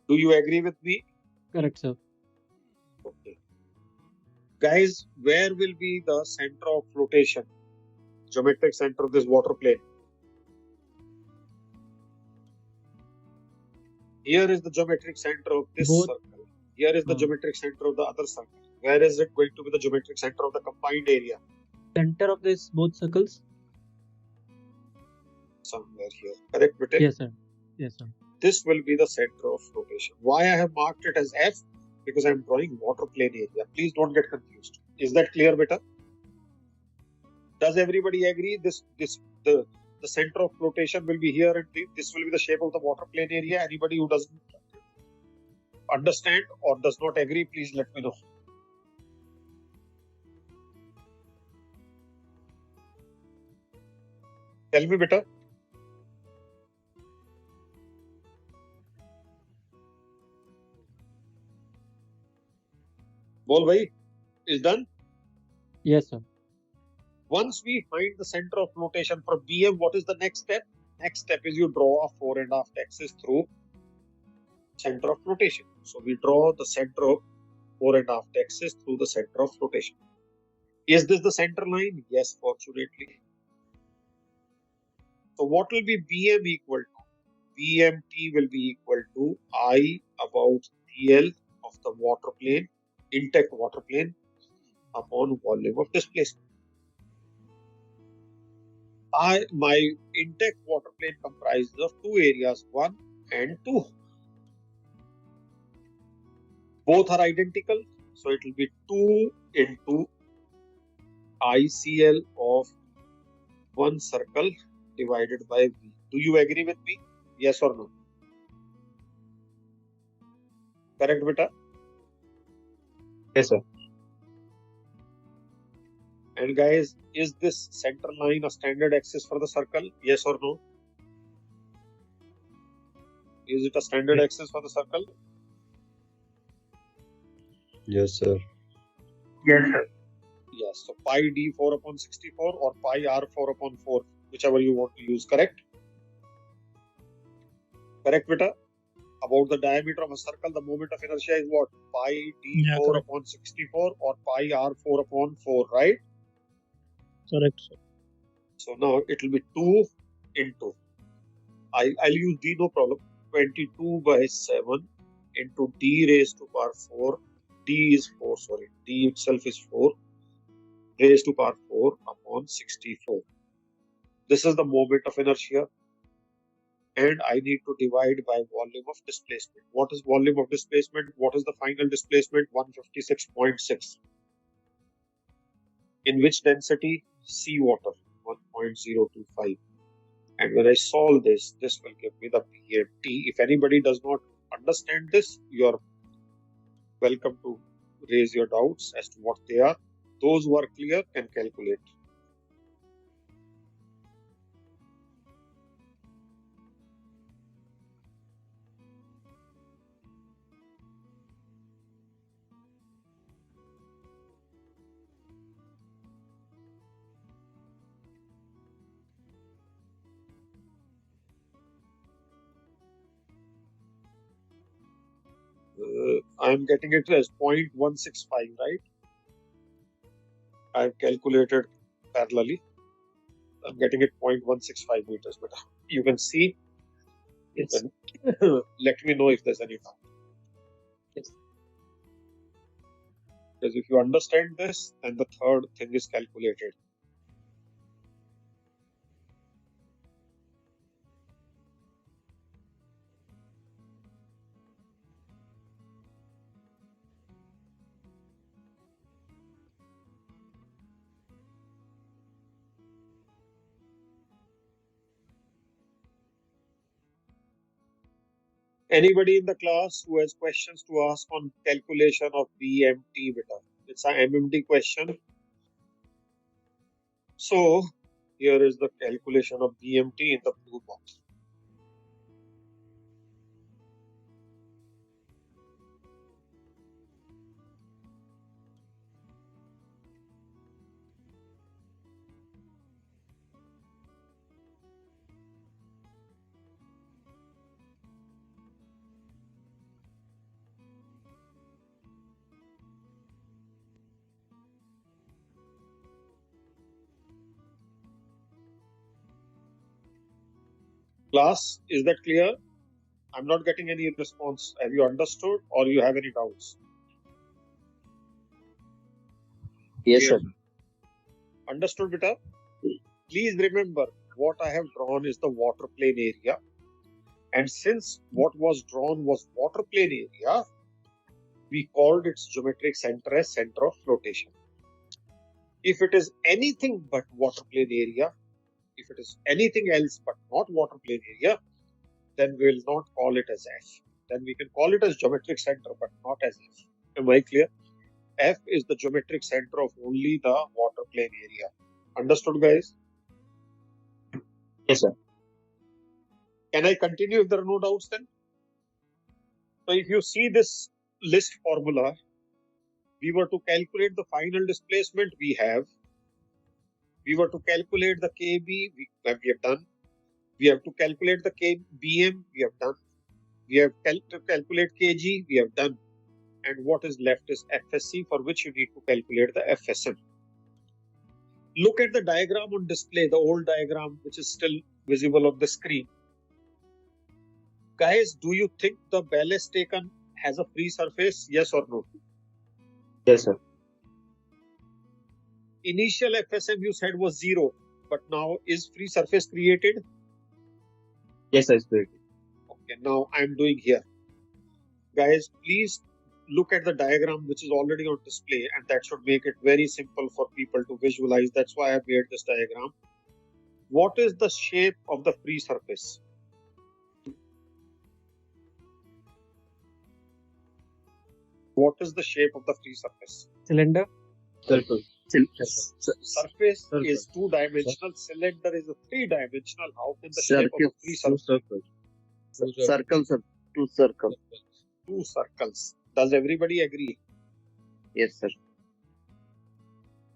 Do you agree with me? Correct, sir. Okay. Guys, where will be the center of flotation? Geometric center of this water plane. Here is the geometric center of this Both. circle. Here is the geometric center of the other circle. Where is it going to be the geometric center of the combined area? Center of this both circles? Somewhere here. Correct, Vite? Yes, sir. Yes, sir. This will be the center of flotation. Why I have marked it as F? Because I am drawing water plane area. Please don't get confused. Is that clear, beta? Does everybody agree? The center of flotation will be here and this will be the shape of the water plane area. Anybody who doesn't understand or does not agree, please let me know. Tell me, beta. Bol bhai, is done? Yes, sir. Once we find the center of flotation for BM, what is the next step? Next step is you draw a 4.5 axis through center of flotation. So we draw the center of 4.5 axis through the center of flotation. Is this the center line? Yes, fortunately. So what will be BM equal to? BMT will be equal to I about TL of the water plane, intact water plane upon volume of displacement. My intact water plane comprises of two areas, 1 and 2. Both are identical, so it will be 2 into ICL of one circle divided by V. Do you agree with me? Yes or no? Correct, beta? Yes, sir. And guys, is this center line a standard axis for the circle? Yes or no? Is it a standard axis for the circle? Yes, sir. Yes, sir. Yes. So pi d4 upon 64 or pi r4 upon 4, whichever you want to use. Correct? Correct, beta? About the diameter of a circle, the moment of inertia is what? Pi d4 correct. upon 64 or pi r4 upon 4, right? Correct, sir. So now it will be 2 into, I'll use d, no problem, 22 by 7 into d raised to power 4. D is 4, sorry. D itself is 4 raised to power 4 upon 64. This is the moment of inertia. And I need to divide by volume of displacement. What is volume of displacement? What is the final displacement? 156.6. In which density? Seawater, 1.025. And when I solve this, this will give me the BMT. If anybody does not understand this, you are welcome to raise your doubts as to what they are. Those who are clear can calculate. I am getting it as 0.165, right? I have calculated parallelly. I'm getting it 0.165 meters, but you can see. Yes. Let me know if there's any doubt. Yes. Because if you understand this, then the third thing is calculated. Anybody in the class who has questions to ask on calculation of BMT beta? It's a MMT question. So here is the calculation of BMT in the blue box. Class, is that clear? I'm not getting any response. Have you understood or you have any doubts? Yes, sir. Understood, beta? Please remember, what I have drawn is the water plane area. And since what was drawn was water plane area, we called its geometric center as center of flotation. If it is anything but water plane area, if it is anything else but not water plane area, then we will not call it as F. Then we can call it as geometric center, but not as F. Am I clear? F is the geometric center of only the water plane area. Understood, guys? Yes, sir. Can I continue if there are no doubts then? So if you see this list formula, we were to calculate the final displacement we have. We were to calculate the KB, we have done. We have to calculate the BM, we have done. We have to calculate kg, we have done. And what is left is FSC, for which you need to calculate the FSM. Look at the diagram on display, the old diagram, which is still visible on the screen. Guys, do you think the ballast taken has a free surface? Yes or no? Yes, sir. Initial FSM you said was 0, but now is free surface created? Yes, sir. It's great. Okay, now I'm doing here. Guys, please look at the diagram which is already on display, and that should make it very simple for people to visualize. That's why I made this diagram. What is the shape of the free surface? What is the shape of the free surface? Cylinder. Circle. Surface Circle. is two-dimensional. Cylinder is a three-dimensional. How can the shape of a free surface? Circle. Circle, sir. Two circles. Two circles. Does everybody agree? Yes, sir.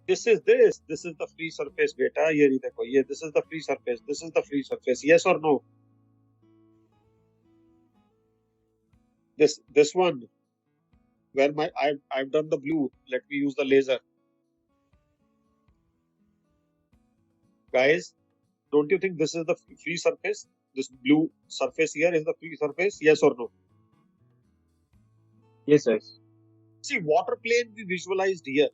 This is the free surface, beta. Ye dekho, ye this is the free surface. This is the free surface. Yes or no? This one, where I've done the blue. Let me use the laser. Guys, don't you think this is the free surface? This blue surface here is the free surface. Yes or no? Yes, sir. See, water plane we visualized here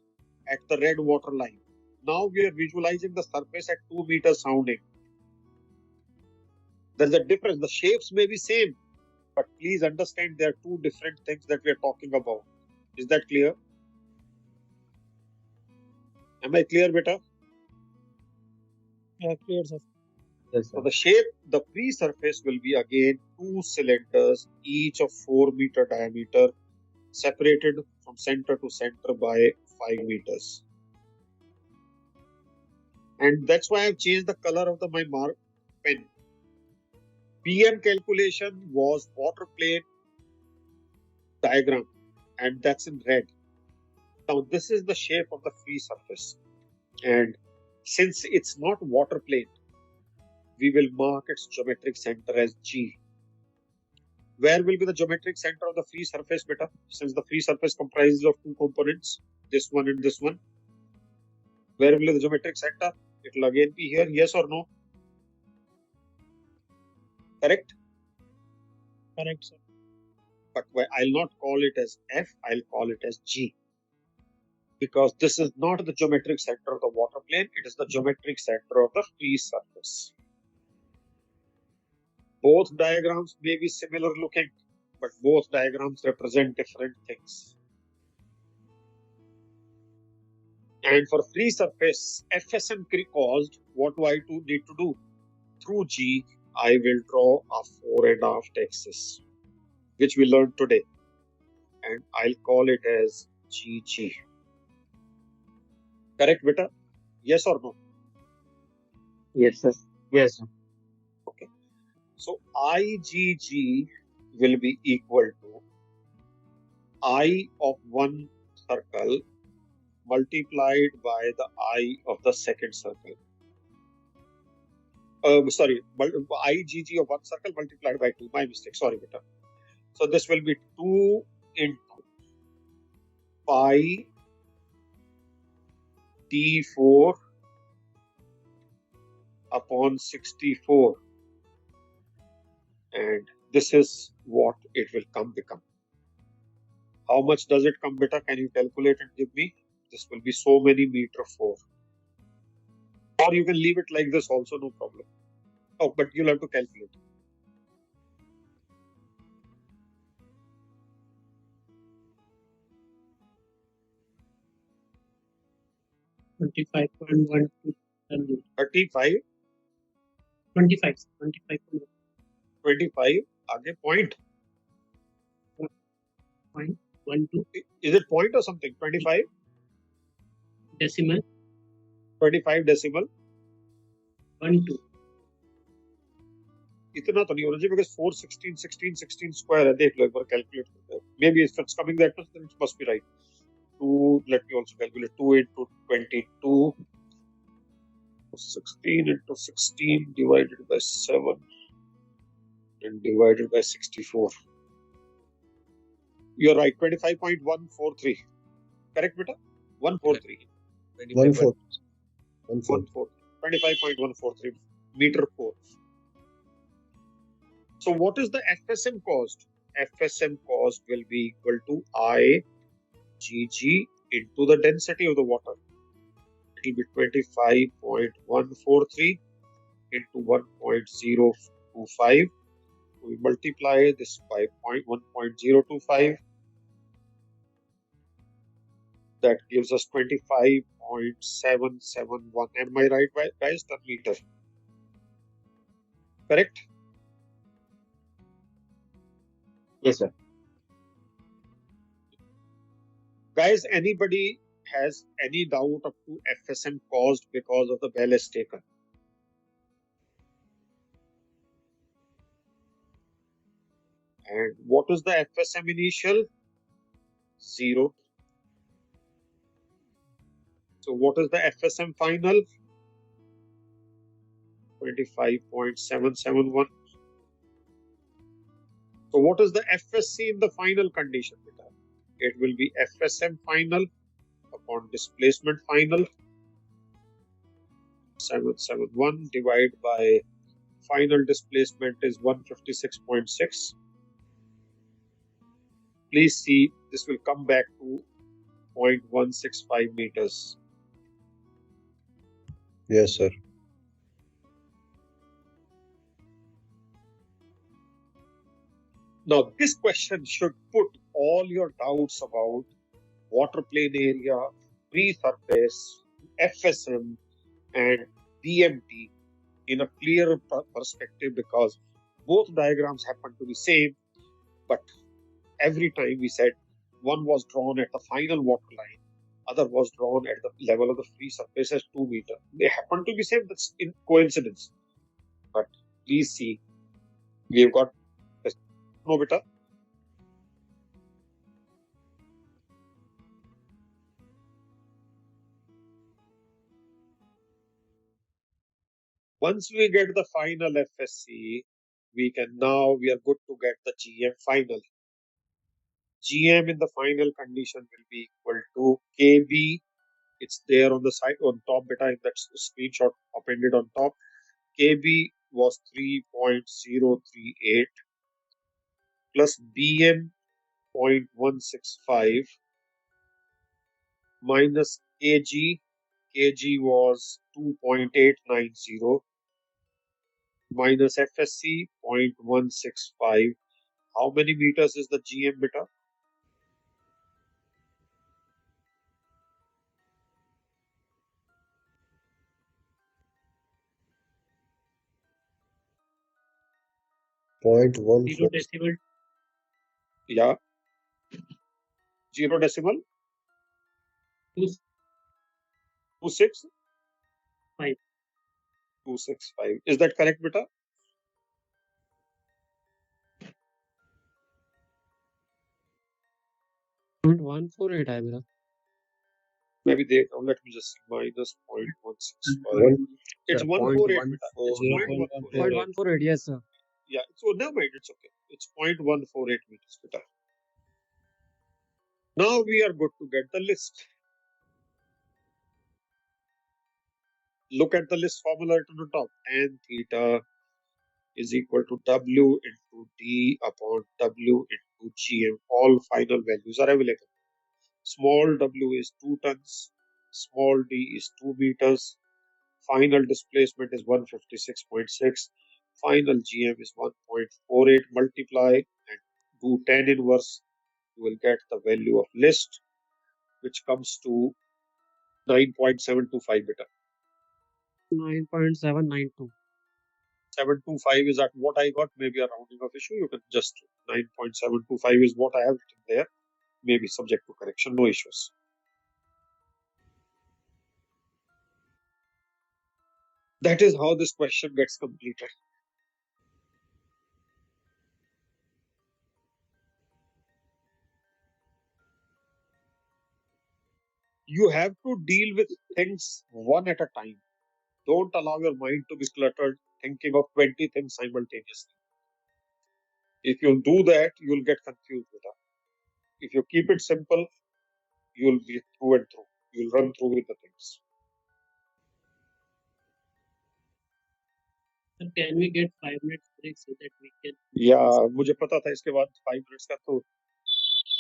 at the red water line. Now we are visualizing the surface at 2 meters sounding. There's a difference. The shapes may be same, but please understand there are two different things that we are talking about. Is that clear? Am I clear, beta? Yeah, clear, sir. Yes, So sir. the shape, the free surface will be again two cylinders, each of 4 meter diameter, separated from center to center by 5 meters. And that's why I've changed the color of my mark pen. PM calculation was water plane diagram, and that's in red. Now this is the shape of the free surface, and since it's not water plane, we will mark its geometric center as G. Where will be the geometric center of the free surface, beta? Since the free surface comprises of two components, this one and this one. Where will be the geometric center? It will again be here, yes or no? Correct? Correct, sir. But I'll not call it as F, I'll call it as G. Because this is not the geometric center of the water plane, it is the geometric center of the free surface. Both diagrams may be similar looking, but both diagrams represent different things. And for free surface, FSM caused, what do I need to do? Through G, I will draw a 4.5 axis, which we learned today. And I'll call it as GG. Correct, beta? Yes or no? Yes, sir. Yes, sir. Okay. So IGG will be equal to I of one circle multiplied by the I of the second circle. IGG of one circle multiplied by 2. My mistake. Sorry, beta. So this will be 2 into pi T4 upon 64. And this is what it will become. How much does it come, beta? Can you calculate and give me? This will be so many meter 4. Or you can leave it like this also, no problem. Oh, but you'll have to calculate. $25.12. 35, 25. 25, आगे point. 0.12 Is it point or something? 25? decimal 25 decimal. 12. इतना तो नहीं होना चाहिए because 4, 16, 16, 16 square है. देख लो एक बार calculate करते हैं. Maybe if it's coming that much, then it must be right. 2, let me also calculate. 2 into 22. 16 into 16 divided by 7 and divided by 64. You're right, 25.143. Correct, beta? 143. 25.143 meter 4. So what is the FSM cost? FSM cost will be equal to IGG into the density of the water. It will be 25.143 into 1.025. We multiply this by 1.025. That gives us 25.771. Am I right, guys? Per meter. Correct? Yes, sir. Guys, anybody has any doubt up to FSM caused because of the ballast taken? And what is the FSM initial? 0. So what is the FSM final? 25.771. So what is the FSC in the final condition? It will be FSM final upon displacement final, 771 divided by final displacement is 156.6. Please see, this will come back to 0.165 meters. Yes, sir. Now, this question should put all your doubts about water plane area, free surface, FSM, and BMT in a clear perspective, because both diagrams happen to be same, but every time we said one was drawn at the final water line, other was drawn at the level of the free surface as 2 meters. They happen to be same, that's in coincidence. But please see, we've got no beta. Once we get the final FSC, we are good to get the GM final. GM in the final condition will be equal to KB. It's there on the side, on top beta, in that screenshot appended on top. KB was 3.038 plus BM 0.165 minus KG. KG was 2.890 minus FSC 0.165. How many meters is the GM beta? Point one 0 four. decimal Yeah. 0 decimal? 26? 5. 265. Is that correct, beta? Point 148 है मेरा. Maybe they, let me just see, minus 0.165. It's 148, beta. It's 0.148. 0.148, yes sir. Yeah, so never mind, it's okay. It's 0.148 meters, beta. Now we are good to get the list. Look at the list formula written on top. Tan theta is equal to W into D upon W into GM. All final values are available. Small w is 2 tons, small d is 2 meters, final displacement is 156.6, final GM is 1.48. Multiply and do tan inverse, you will get the value of list, which comes to 9.725 beta. 9.792. 725 is at what I got, maybe a rounding of issue. You can just 9.725 is what I have written there, maybe subject to correction, no issues. That is how this question gets completed. You have to deal with things one at a time. Don't allow your mind to be cluttered thinking of 20 things simultaneously. If you do that, you'll get confused with that. If you keep it simple, you'll be through and through. You'll run through with the things. So can we get 5 minutes break so that we can? Yeah, मुझे पता था इसके बाद 5 minutes का, तो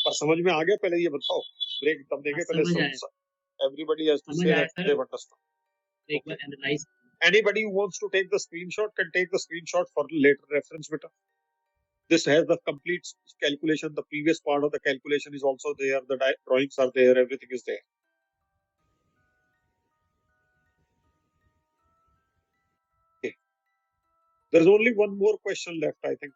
पर समझ में आ गया, पहले ये बताओ ब्रेक तब देंगे, पहले everybody has to say that they've understood. एक बार analyze. Anybody who wants to take the screenshot can take the screenshot for later reference, beta. This has the complete calculation. The previous part of the calculation is also there. The drawings are there. Everything is there. Okay. There's only one more question left, I think.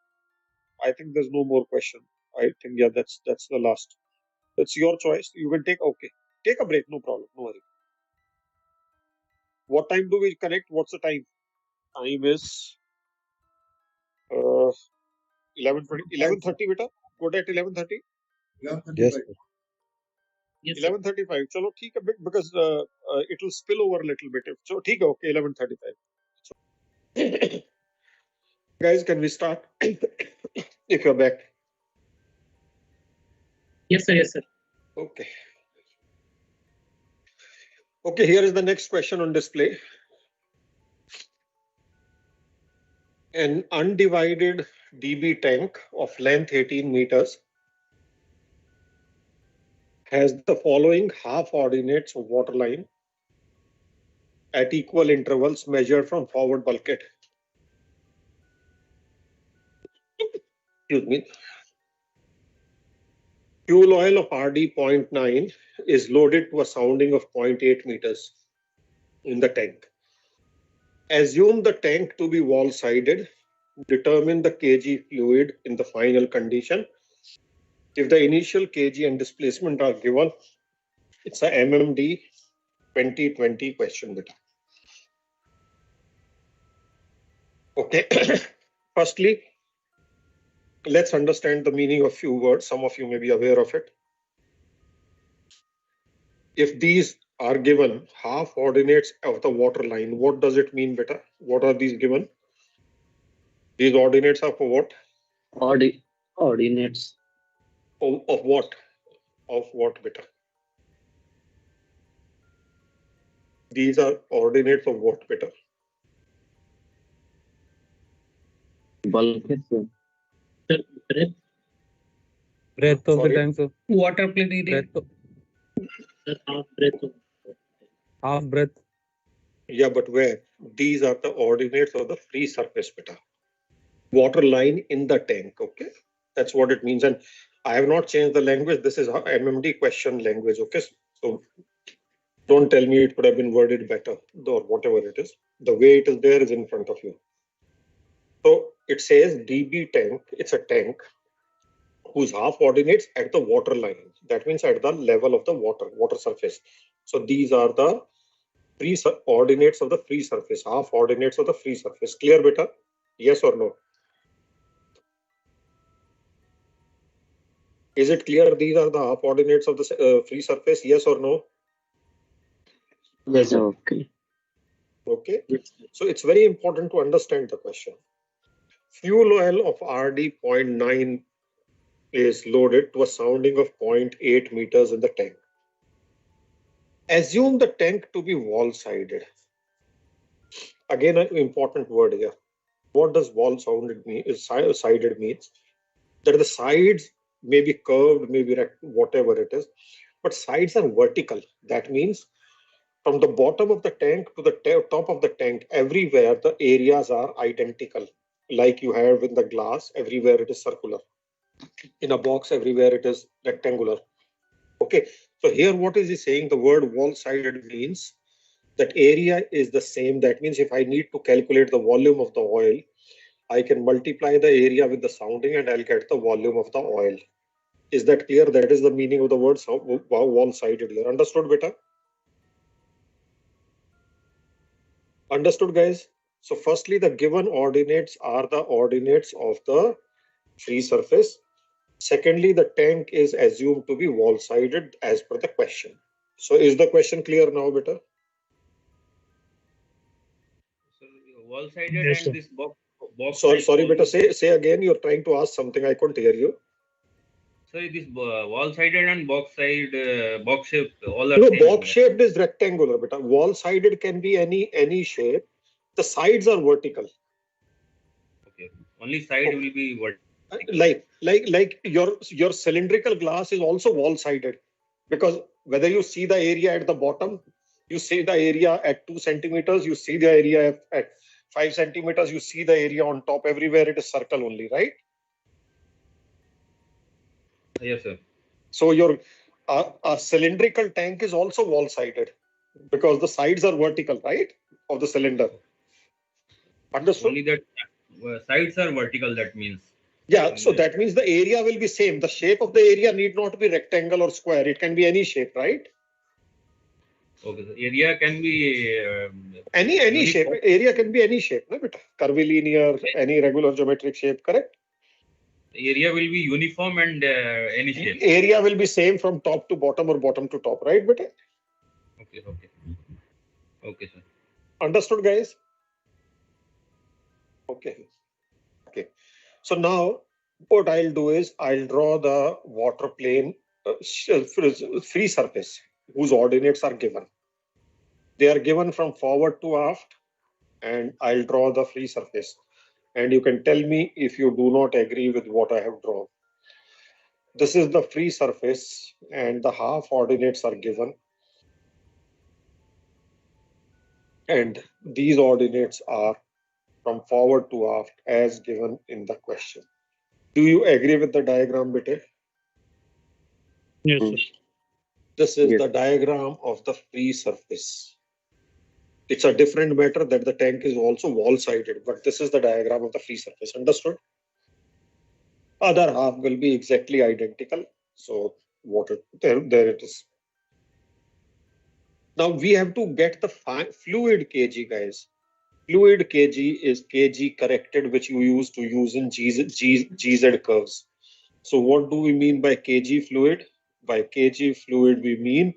I think there's no more question. I think, yeah, that's the last. It's your choice. You can take, okay. Take a break, no problem. No worry. What time do we connect? What's the time? Time is 11:20, 11:30 beta. Good at 11:30. Yes, sir. Yes, sir. 11:35. Chalo, ठीक है, because it will spill over a little bit. So ठीक है, okay, 11:35. Guys, can we start? If you're back. Yes, sir. Yes, sir. Okay. Okay, here is the next question on display. An undivided DB tank of length 18 meters has the following half ordinates of waterline at equal intervals measured from forward bulkhead. Excuse me. Fuel oil of RD 0.9 is loaded to a sounding of 0.8 meters in the tank. Assume the tank to be wall-sided. Determine the kg fluid in the final condition. If the initial kg and displacement are given, it's a MMD 2020 question beta. Okay. Firstly, let's understand the meaning of few words. Some of you may be aware of it. If these are given half ordinates of the water line, what does it mean, beta? What are these given? These ordinates are for what? Ordinates. Of what? Of what, beta? These are ordinates of what, beta? Bulkhead, sir. Sir, breadth. Breadth of the Sorry? tank, sir. Water plane area. Breadth, Sir, half breadth. half breadth. Yeah, but where? These are the ordinates of the free surface, beta. Water line in the tank, okay? That's what it means. And I have not changed the language. This is MMD question language, okay? So don't tell me it could have been worded better or whatever it is. The way it is there is in front of you. So it says DB tank, it's a tank whose half ordinates at the water line. That means at the level of the water surface. So these are the free ordinates of the free surface, half ordinates of the free surface. Clear, beta? Yes or no? Is it clear these are the half ordinates of the free surface? Yes or no? Yes, sir. Okay. Okay. So it's very important to understand the question. Fuel oil of RD 0.9 is loaded to a sounding of 0.8 meters in the tank. Assume the tank to be wall-sided. Again, an important word here. What does wall-sided mean? Sided means that the sides may be curved, maybe whatever it is, but sides are vertical. That means from the bottom of the tank to the top of the tank, everywhere the areas are identical. Like you have in the glass, everywhere it is circular. In a box, everywhere it is rectangular. Okay, so here what is he saying? The word wall-sided means that area is the same. That means if I need to calculate the volume of the oil, I can multiply the area with the sounding and I'll get the volume of the oil. Is that clear? That is the meaning of the word wall-sided here. Understood, beta? Understood, guys? So firstly, the given ordinates are the ordinates of the free surface. Secondly, the tank is assumed to be wall-sided as per the question. So is the question clear now, beta? So wall-sided Yes, sir. and this box. Sorry, beta. Say again. You're trying to ask something. I couldn't hear you. So this wall-sided and box shape, all are No, same. box shaped is rectangular, beta. Wall-sided can be any shape. The sides are vertical. Okay. Only side will be vertical. Like your cylindrical glass is also wall-sided, because whether you see the area at the bottom, you see the area at 2 centimeters, you see the area at 5 centimeters, you see the area on top, everywhere it is circle only, right? Yes, sir. So your a cylindrical tank is also wall-sided because the sides are vertical, right, of the cylinder. Understood? Only that sides are vertical, that means. Yeah, so that means the area will be same. The shape of the area need not be rectangle or square. It can be any shape, right? Okay, so area can be Any shape. Area can be any shape, no? Curvilinear, any regular geometric shape, correct? area will be uniform and initial. Area will be same from top to bottom or bottom to top, right, beta? Okay, sir. Understood, guys? Okay. So now what I'll do is I'll draw the water plane free surface whose ordinates are given. They are given from forward to aft, and I'll draw the free surface. And you can tell me if you do not agree with what I have drawn. This is the free surface, and the half ordinates are given. And these ordinates are from forward to aft as given in the question. Do you agree with the diagram, Bete? Yes, sir. This is Yes. the diagram of the free surface. It's a different matter that the tank is also wall-sided, but this is the diagram of the free surface. Understood? Other half will be exactly identical. So there it is. Now we have to get the fluid kg, guys. Fluid kg is kg corrected, which you used to use in GZ curves. So what do we mean by kg fluid? By kg fluid, we mean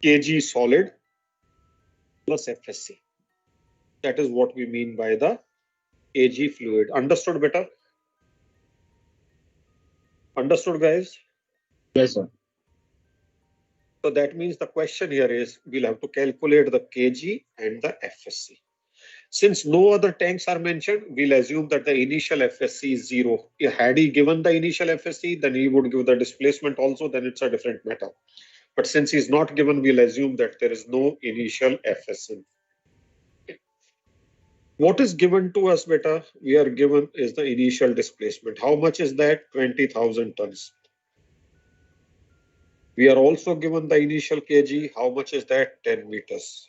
kg solid plus FSC. That is what we mean by the kg fluid. Understood, beta? Understood, guys? Yes, sir. So that means the question here is we'll have to calculate the kg and the FSC. Since no other tanks are mentioned, we'll assume that the initial FSC is 0. Had he given the initial FSC, then he would give the displacement also, then it's a different matter. But since he's not given, we'll assume that there is no initial FSM. What is given to us, beta? We are given is the initial displacement. How much is that? 20,000 tons. We are also given the initial kg. How much is that? 10 meters.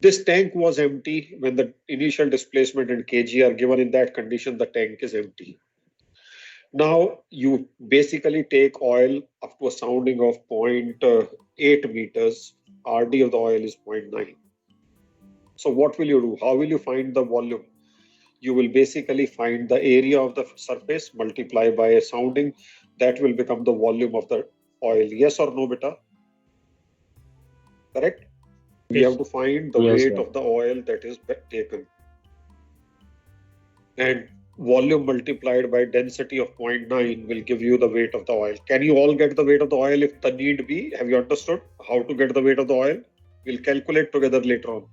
This tank was empty when the initial displacement and kg are given. In that condition, the tank is empty. Now you basically take oil up to a sounding of 0.8 meters. RD of the oil is 0.9. So what will you do? How will you find the volume? You will basically find the area of the surface, multiply by a sounding. That will become the volume of the oil. Yes or no, beta? Correct? We have to find the Yes, weight sir. of the oil that is taken. And volume multiplied by density of 0.9 will give you the weight of the oil. Can you all get the weight of the oil if the need be? Have you understood how to get the weight of the oil? We'll calculate together later on.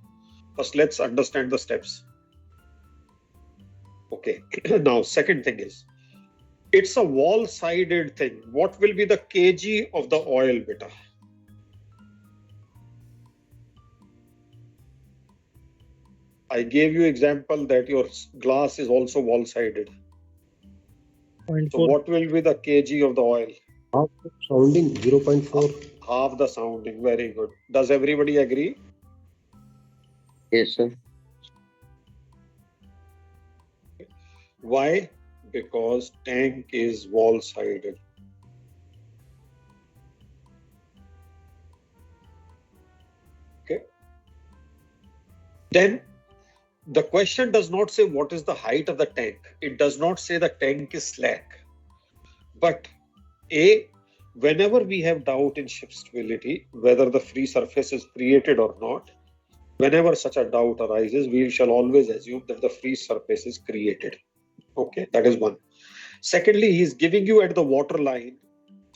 First, let's understand the steps. Okay. Now, second thing is, it's a wall-sided thing. What will be the kg of the oil, beta? I gave you example that your glass is also wall-sided. So 0.4. what will be the kg of the oil? Half sounding 0.4. Half the sounding. Very good. Does everybody agree? Yes, sir. Why? Because tank is wall-sided. Okay. Then the question does not say what is the height of the tank. It does not say the tank is slack. But whenever we have doubt in ship stability, whether the free surface is created or not, whenever such a doubt arises, we shall always assume that the free surface is created. Okay, that is one. Secondly, he is giving you at the water line.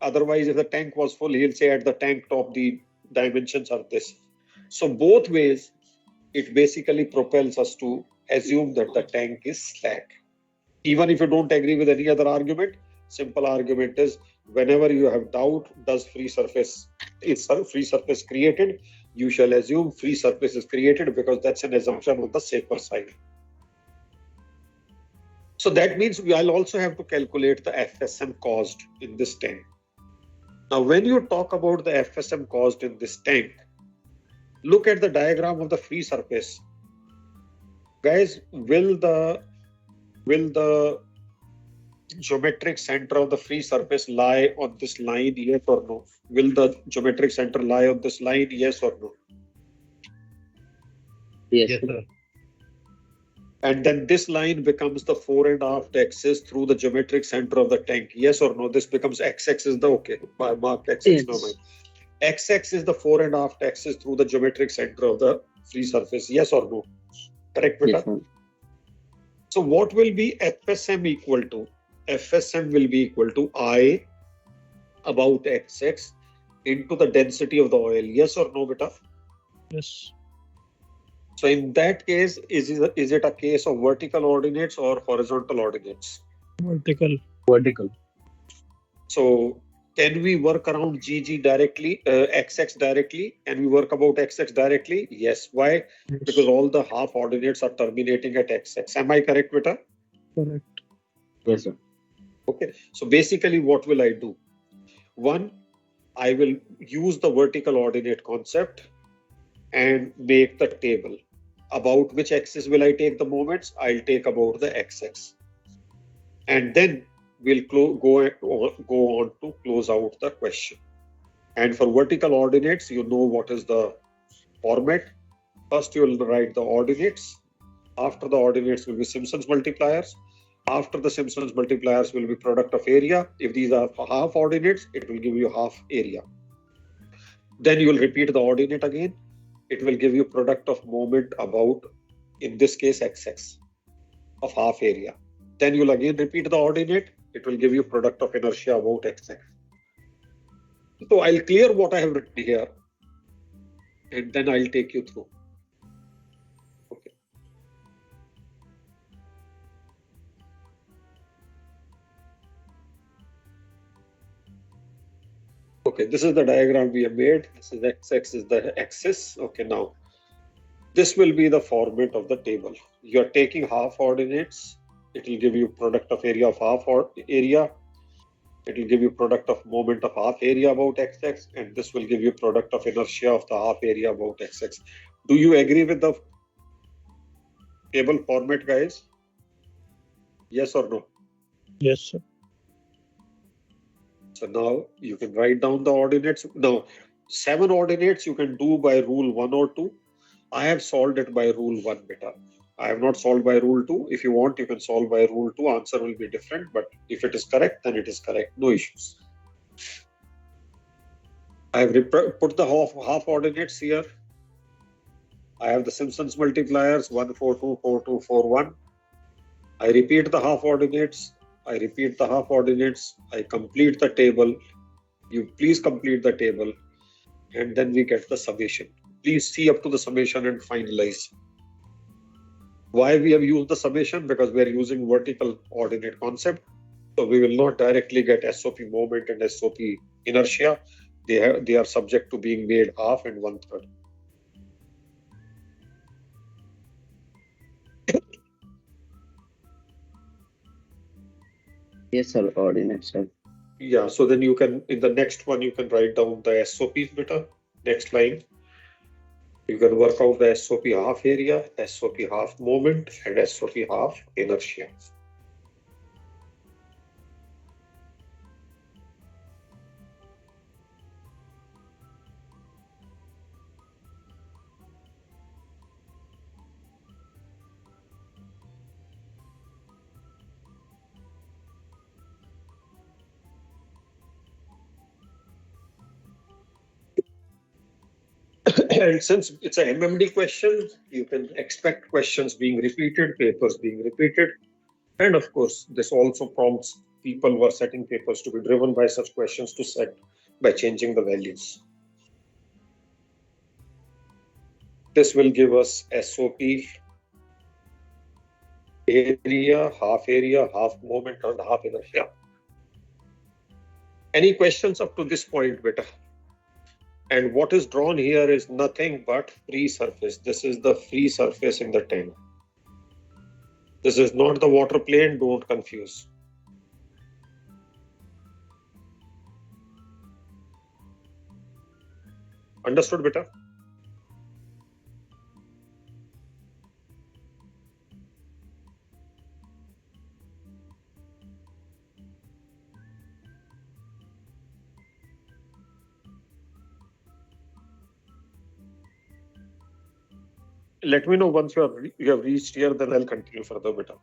Otherwise, if the tank was full, he'll say at the tank top, the dimensions are this. So both ways, it basically propels us to assume that the tank is slack. Even if you don't agree with any other argument, simple argument is whenever you have doubt, is free surface created, you shall assume free surface is created because that's an assumption on the safer side. So that means I'll also have to calculate the FSM caused in this tank. Now, when you talk about the FSM caused in this tank, look at the diagram of the free surface. Guys, will the geometric center of the free surface lie on this line, yes or no? Will the geometric center lie on this line, yes or no? Yes, Yes, sir. sir. And then this line becomes the 4.5 axis through the geometric center of the tank. Yes or no? This becomes x-axis is the okay. Mark x-axis. No, Yes. x-axis is the 4.5 axis through the geometric center of the free surface. Yes or no? Correct, beta? Yes, sir. So what will be FSM equal to? FSM will be equal to I about xx into the density of the oil. Yes or no, beta? Yes. So in that case, is it a case of vertical ordinates or horizontal ordinates? Vertical. Vertical. So can we work around GG directly, XX directly? Can we work about XX directly? Yes. Why? Yes. Because all the half ordinates are terminating at XX. Am I correct, beta? Correct. Yes, sir. Okay. So basically, what will I do? One, I will use the vertical ordinate concept and make the table. About which axis will I take the moments? I'll take about the XX. And then we'll go on to close out the question. And for vertical ordinates, you know what is the format. First, you will write the ordinates. After the ordinates will be Simpson's multipliers. After the Simpson's multipliers will be product of area. If these are half ordinates, it will give you half area. Then you will repeat the ordinate again. It will give you product of moment about, in this case, XX of half area. Then you'll again repeat the ordinate. It will give you product of inertia about XX. So I'll clear what I have written here, and then I'll take you through. Okay. Okay, this is the diagram we have made. This is XX is the axis. Okay, now this will be the format of the table. You are taking half ordinates. It will give you product of area of half area. It will give you product of moment of half area about XX, and this will give you product of inertia of the half area about XX. Do you agree with the table format, guys? Yes or no? Yes, sir. So now you can write down the ordinates. Now, 7 ordinates you can do by rule 1 or 2. I have solved it by rule 1, beta. I have not solved by rule 2. If you want, you can solve by rule 2. Answer will be different, but if it is correct, then it is correct. No issues. I have put the half ordinates here. I have the Simpson's multipliers 1, 4, 2, 4, 2, 4, 1. I repeat the half ordinates. I repeat the half ordinates. I complete the table. You please complete the table. And then we get the summation. Please see up to the summation and finalize. Why we have used the summation? Because we are using vertical ordinate concept. So we will not directly get SOP moment and SOP inertia. They are subject to being made half and 1/3. Yes, sir. Ordinate, sir. Yeah, so then you can, in the next one, you can write down the SOPs beta. Next line. You can work out the SOP half area, SOP half moment, and SOP half inertia. And since it's a MMD question, you can expect questions being repeated, papers being repeated. And of course, this also prompts people who are setting papers to be driven by such questions to set by changing the values. This will give us SOP area, half moment, and half inertia. Any questions up to this point, beta? And what is drawn here is nothing but free surface. This is the free surface in the tank. This is not the water plane, don't confuse. Understood, beta? let me know once you have reached here, then I'll continue further better.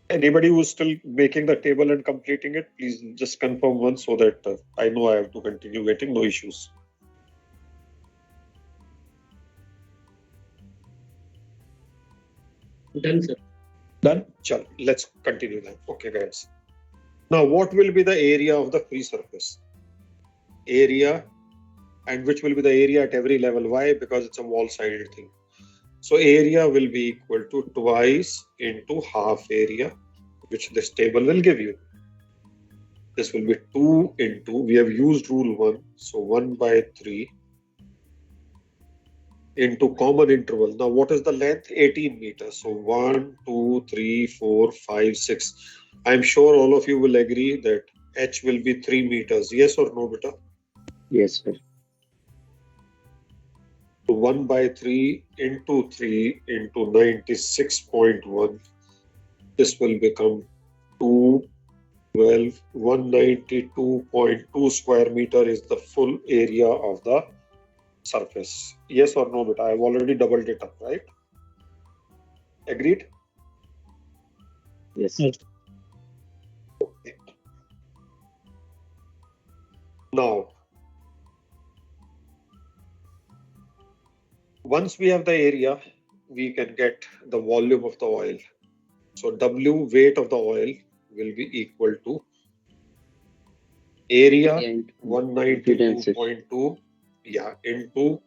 Anybody who's still making the table and completing it, please just confirm once so that I know I have to continue getting no issues. Done, sir. Done? Chal, let's continue then. Okay, guys. Now, what will be the area of the free surface? Area, and which will be the area at every level. Why? Because it's a wall-sided thing. So area will be equal to twice into half area, which this table will give you. This will be 2 into, we have used rule 1, so 1 by 3 into common interval. Now, what is the length? 18 meters. So 1, 2, 3, 4, 5, 6. I'm sure all of you will agree that H will be 3 meters. Yes or no, beta? Yes, sir. So 1 by 3 into 3 into 96.1. This will become 212. 192.2 square meter is the full area of the surface. Yes or no, beta? I have already doubled it up, right? Agreed? Yes. Yes. Now, once we have the area, we can get the volume of the oil. So W, weight of the oil, will be equal to area And 192.2, yeah, into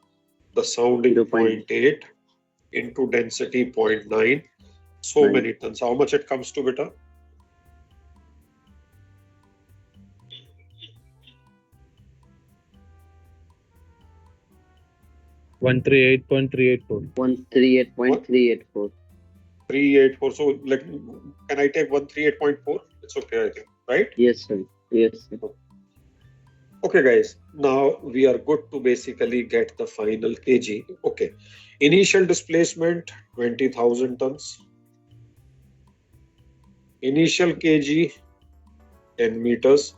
the sounding 0.8 into density 0.9. So Nine. many tons. How much it comes to, beta? One 138.384. 138.384. 384. So let me, can I take 138.4? It's okay, I think, right? Yes, sir. Yes, sir. Okay, guys. Now we are good to basically get the final kg. Okay. Initial displacement 20,000 tons. Initial kg 10 meters.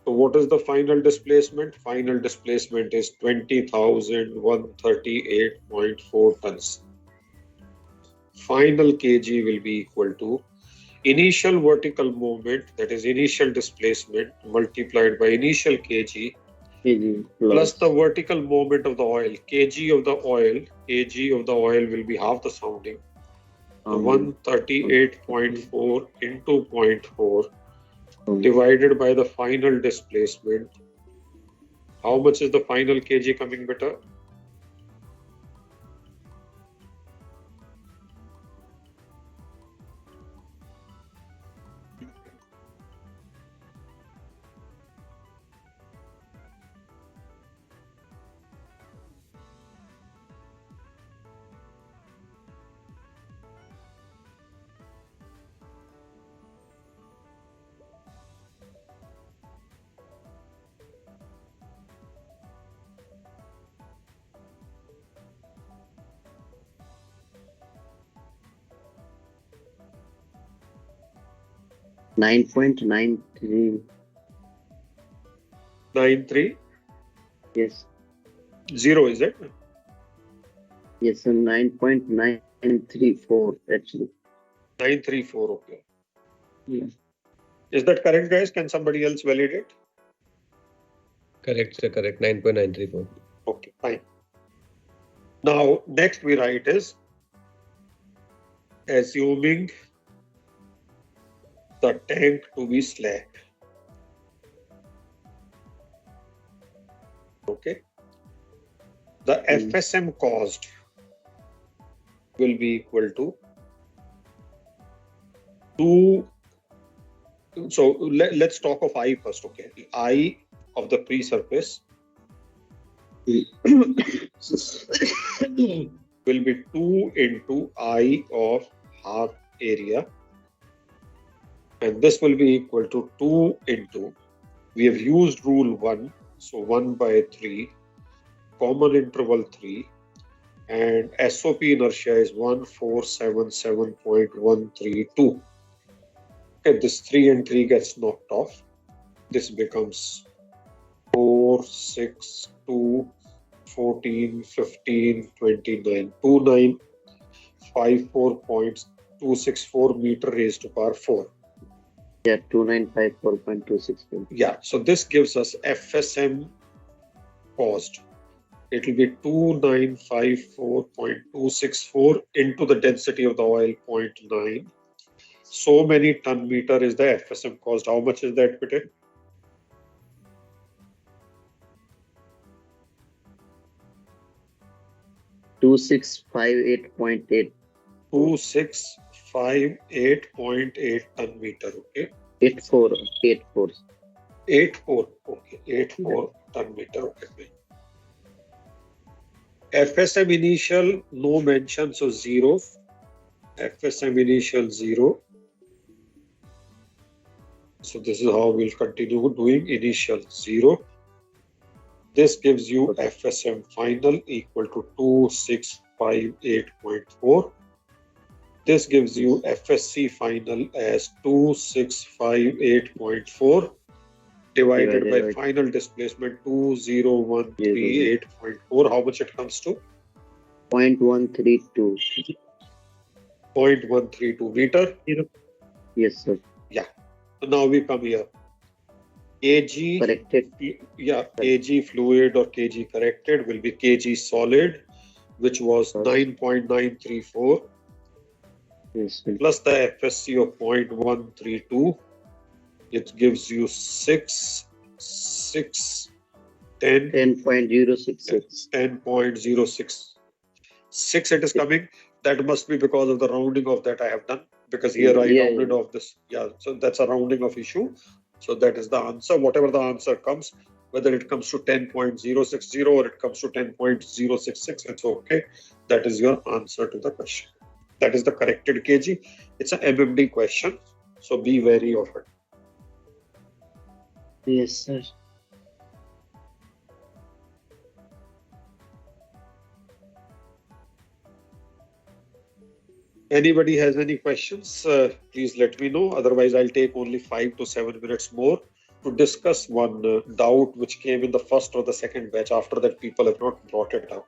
So what is the final displacement? Final displacement is 20,138.4 tons. Final kg will be equal to initial vertical movement, that is initial displacement, multiplied by initial kg kg plus the vertical movement of the oil. Kg of the oil will be half the sounding. 138.4 into 0.4 divided by the final displacement. How much is the final kg coming, beta? Nine 9.93. 93 Yes. 0, is it? Yes, sir. 9.934 actually. 934, okay. Yeah. Is that correct, guys? Can somebody else validate? Correct, sir. Correct. 9.934. Okay, fine. Now, next we write is assuming the tank to be slack. Okay. The FSM cost will be equal to So let's talk of I first, okay? I of the pre-surface will be 2 into I of half area, and this will be equal to 2 into, we have used rule 1, so 1 by 3, common interval 3, and SOP inertia is 1477.132. Okay, this 3 and 3 gets knocked off. This becomes 4, 6, 2, 14, 15, 29, 2954.264 meter raised to power 4. Yeah, 2954.264. Yeah, so this gives us FSM caused. It will be 2954.264 into the density of the oil, 0.9. So many ton meter is the FSM caused. How much is that, Peter? $2658.8. 2658.8 ton meter. Okay. 84. 84. Okay. 84 ton meter. Okay. FSM initial, no mention, so 0. FSM initial 0. So this is how we'll continue doing initial 0. This gives you FSM final equal to 2658.4. This gives you FSC final as 2658.4 divided by final displacement 20138.4. How much it comes to? 0.132. 0.132 meter. Yes, sir. Yeah. So now we come here. kg, Corrected. yeah, kg fluid or kg corrected will be kg solid, which was 9.934. Yes, sir. Plus the FSC of 0.132. It gives you 10.066. 10.066 it is coming. That must be because of the rounding of that I have done, because here I rounded off this. Yeah, so that's a rounding of issue. So that is the answer. Whatever the answer comes, whether it comes to 10.060 or it comes to 10.066, it's okay. That is your answer to the question. That is the corrected kg. It's a MMD question, so be wary of it. Yes, sir. Anybody has any questions, please let me know. Otherwise, I'll take only 5 to 7 minutes more to discuss one doubt which came in the first or the second batch. After that, people have not brought it up.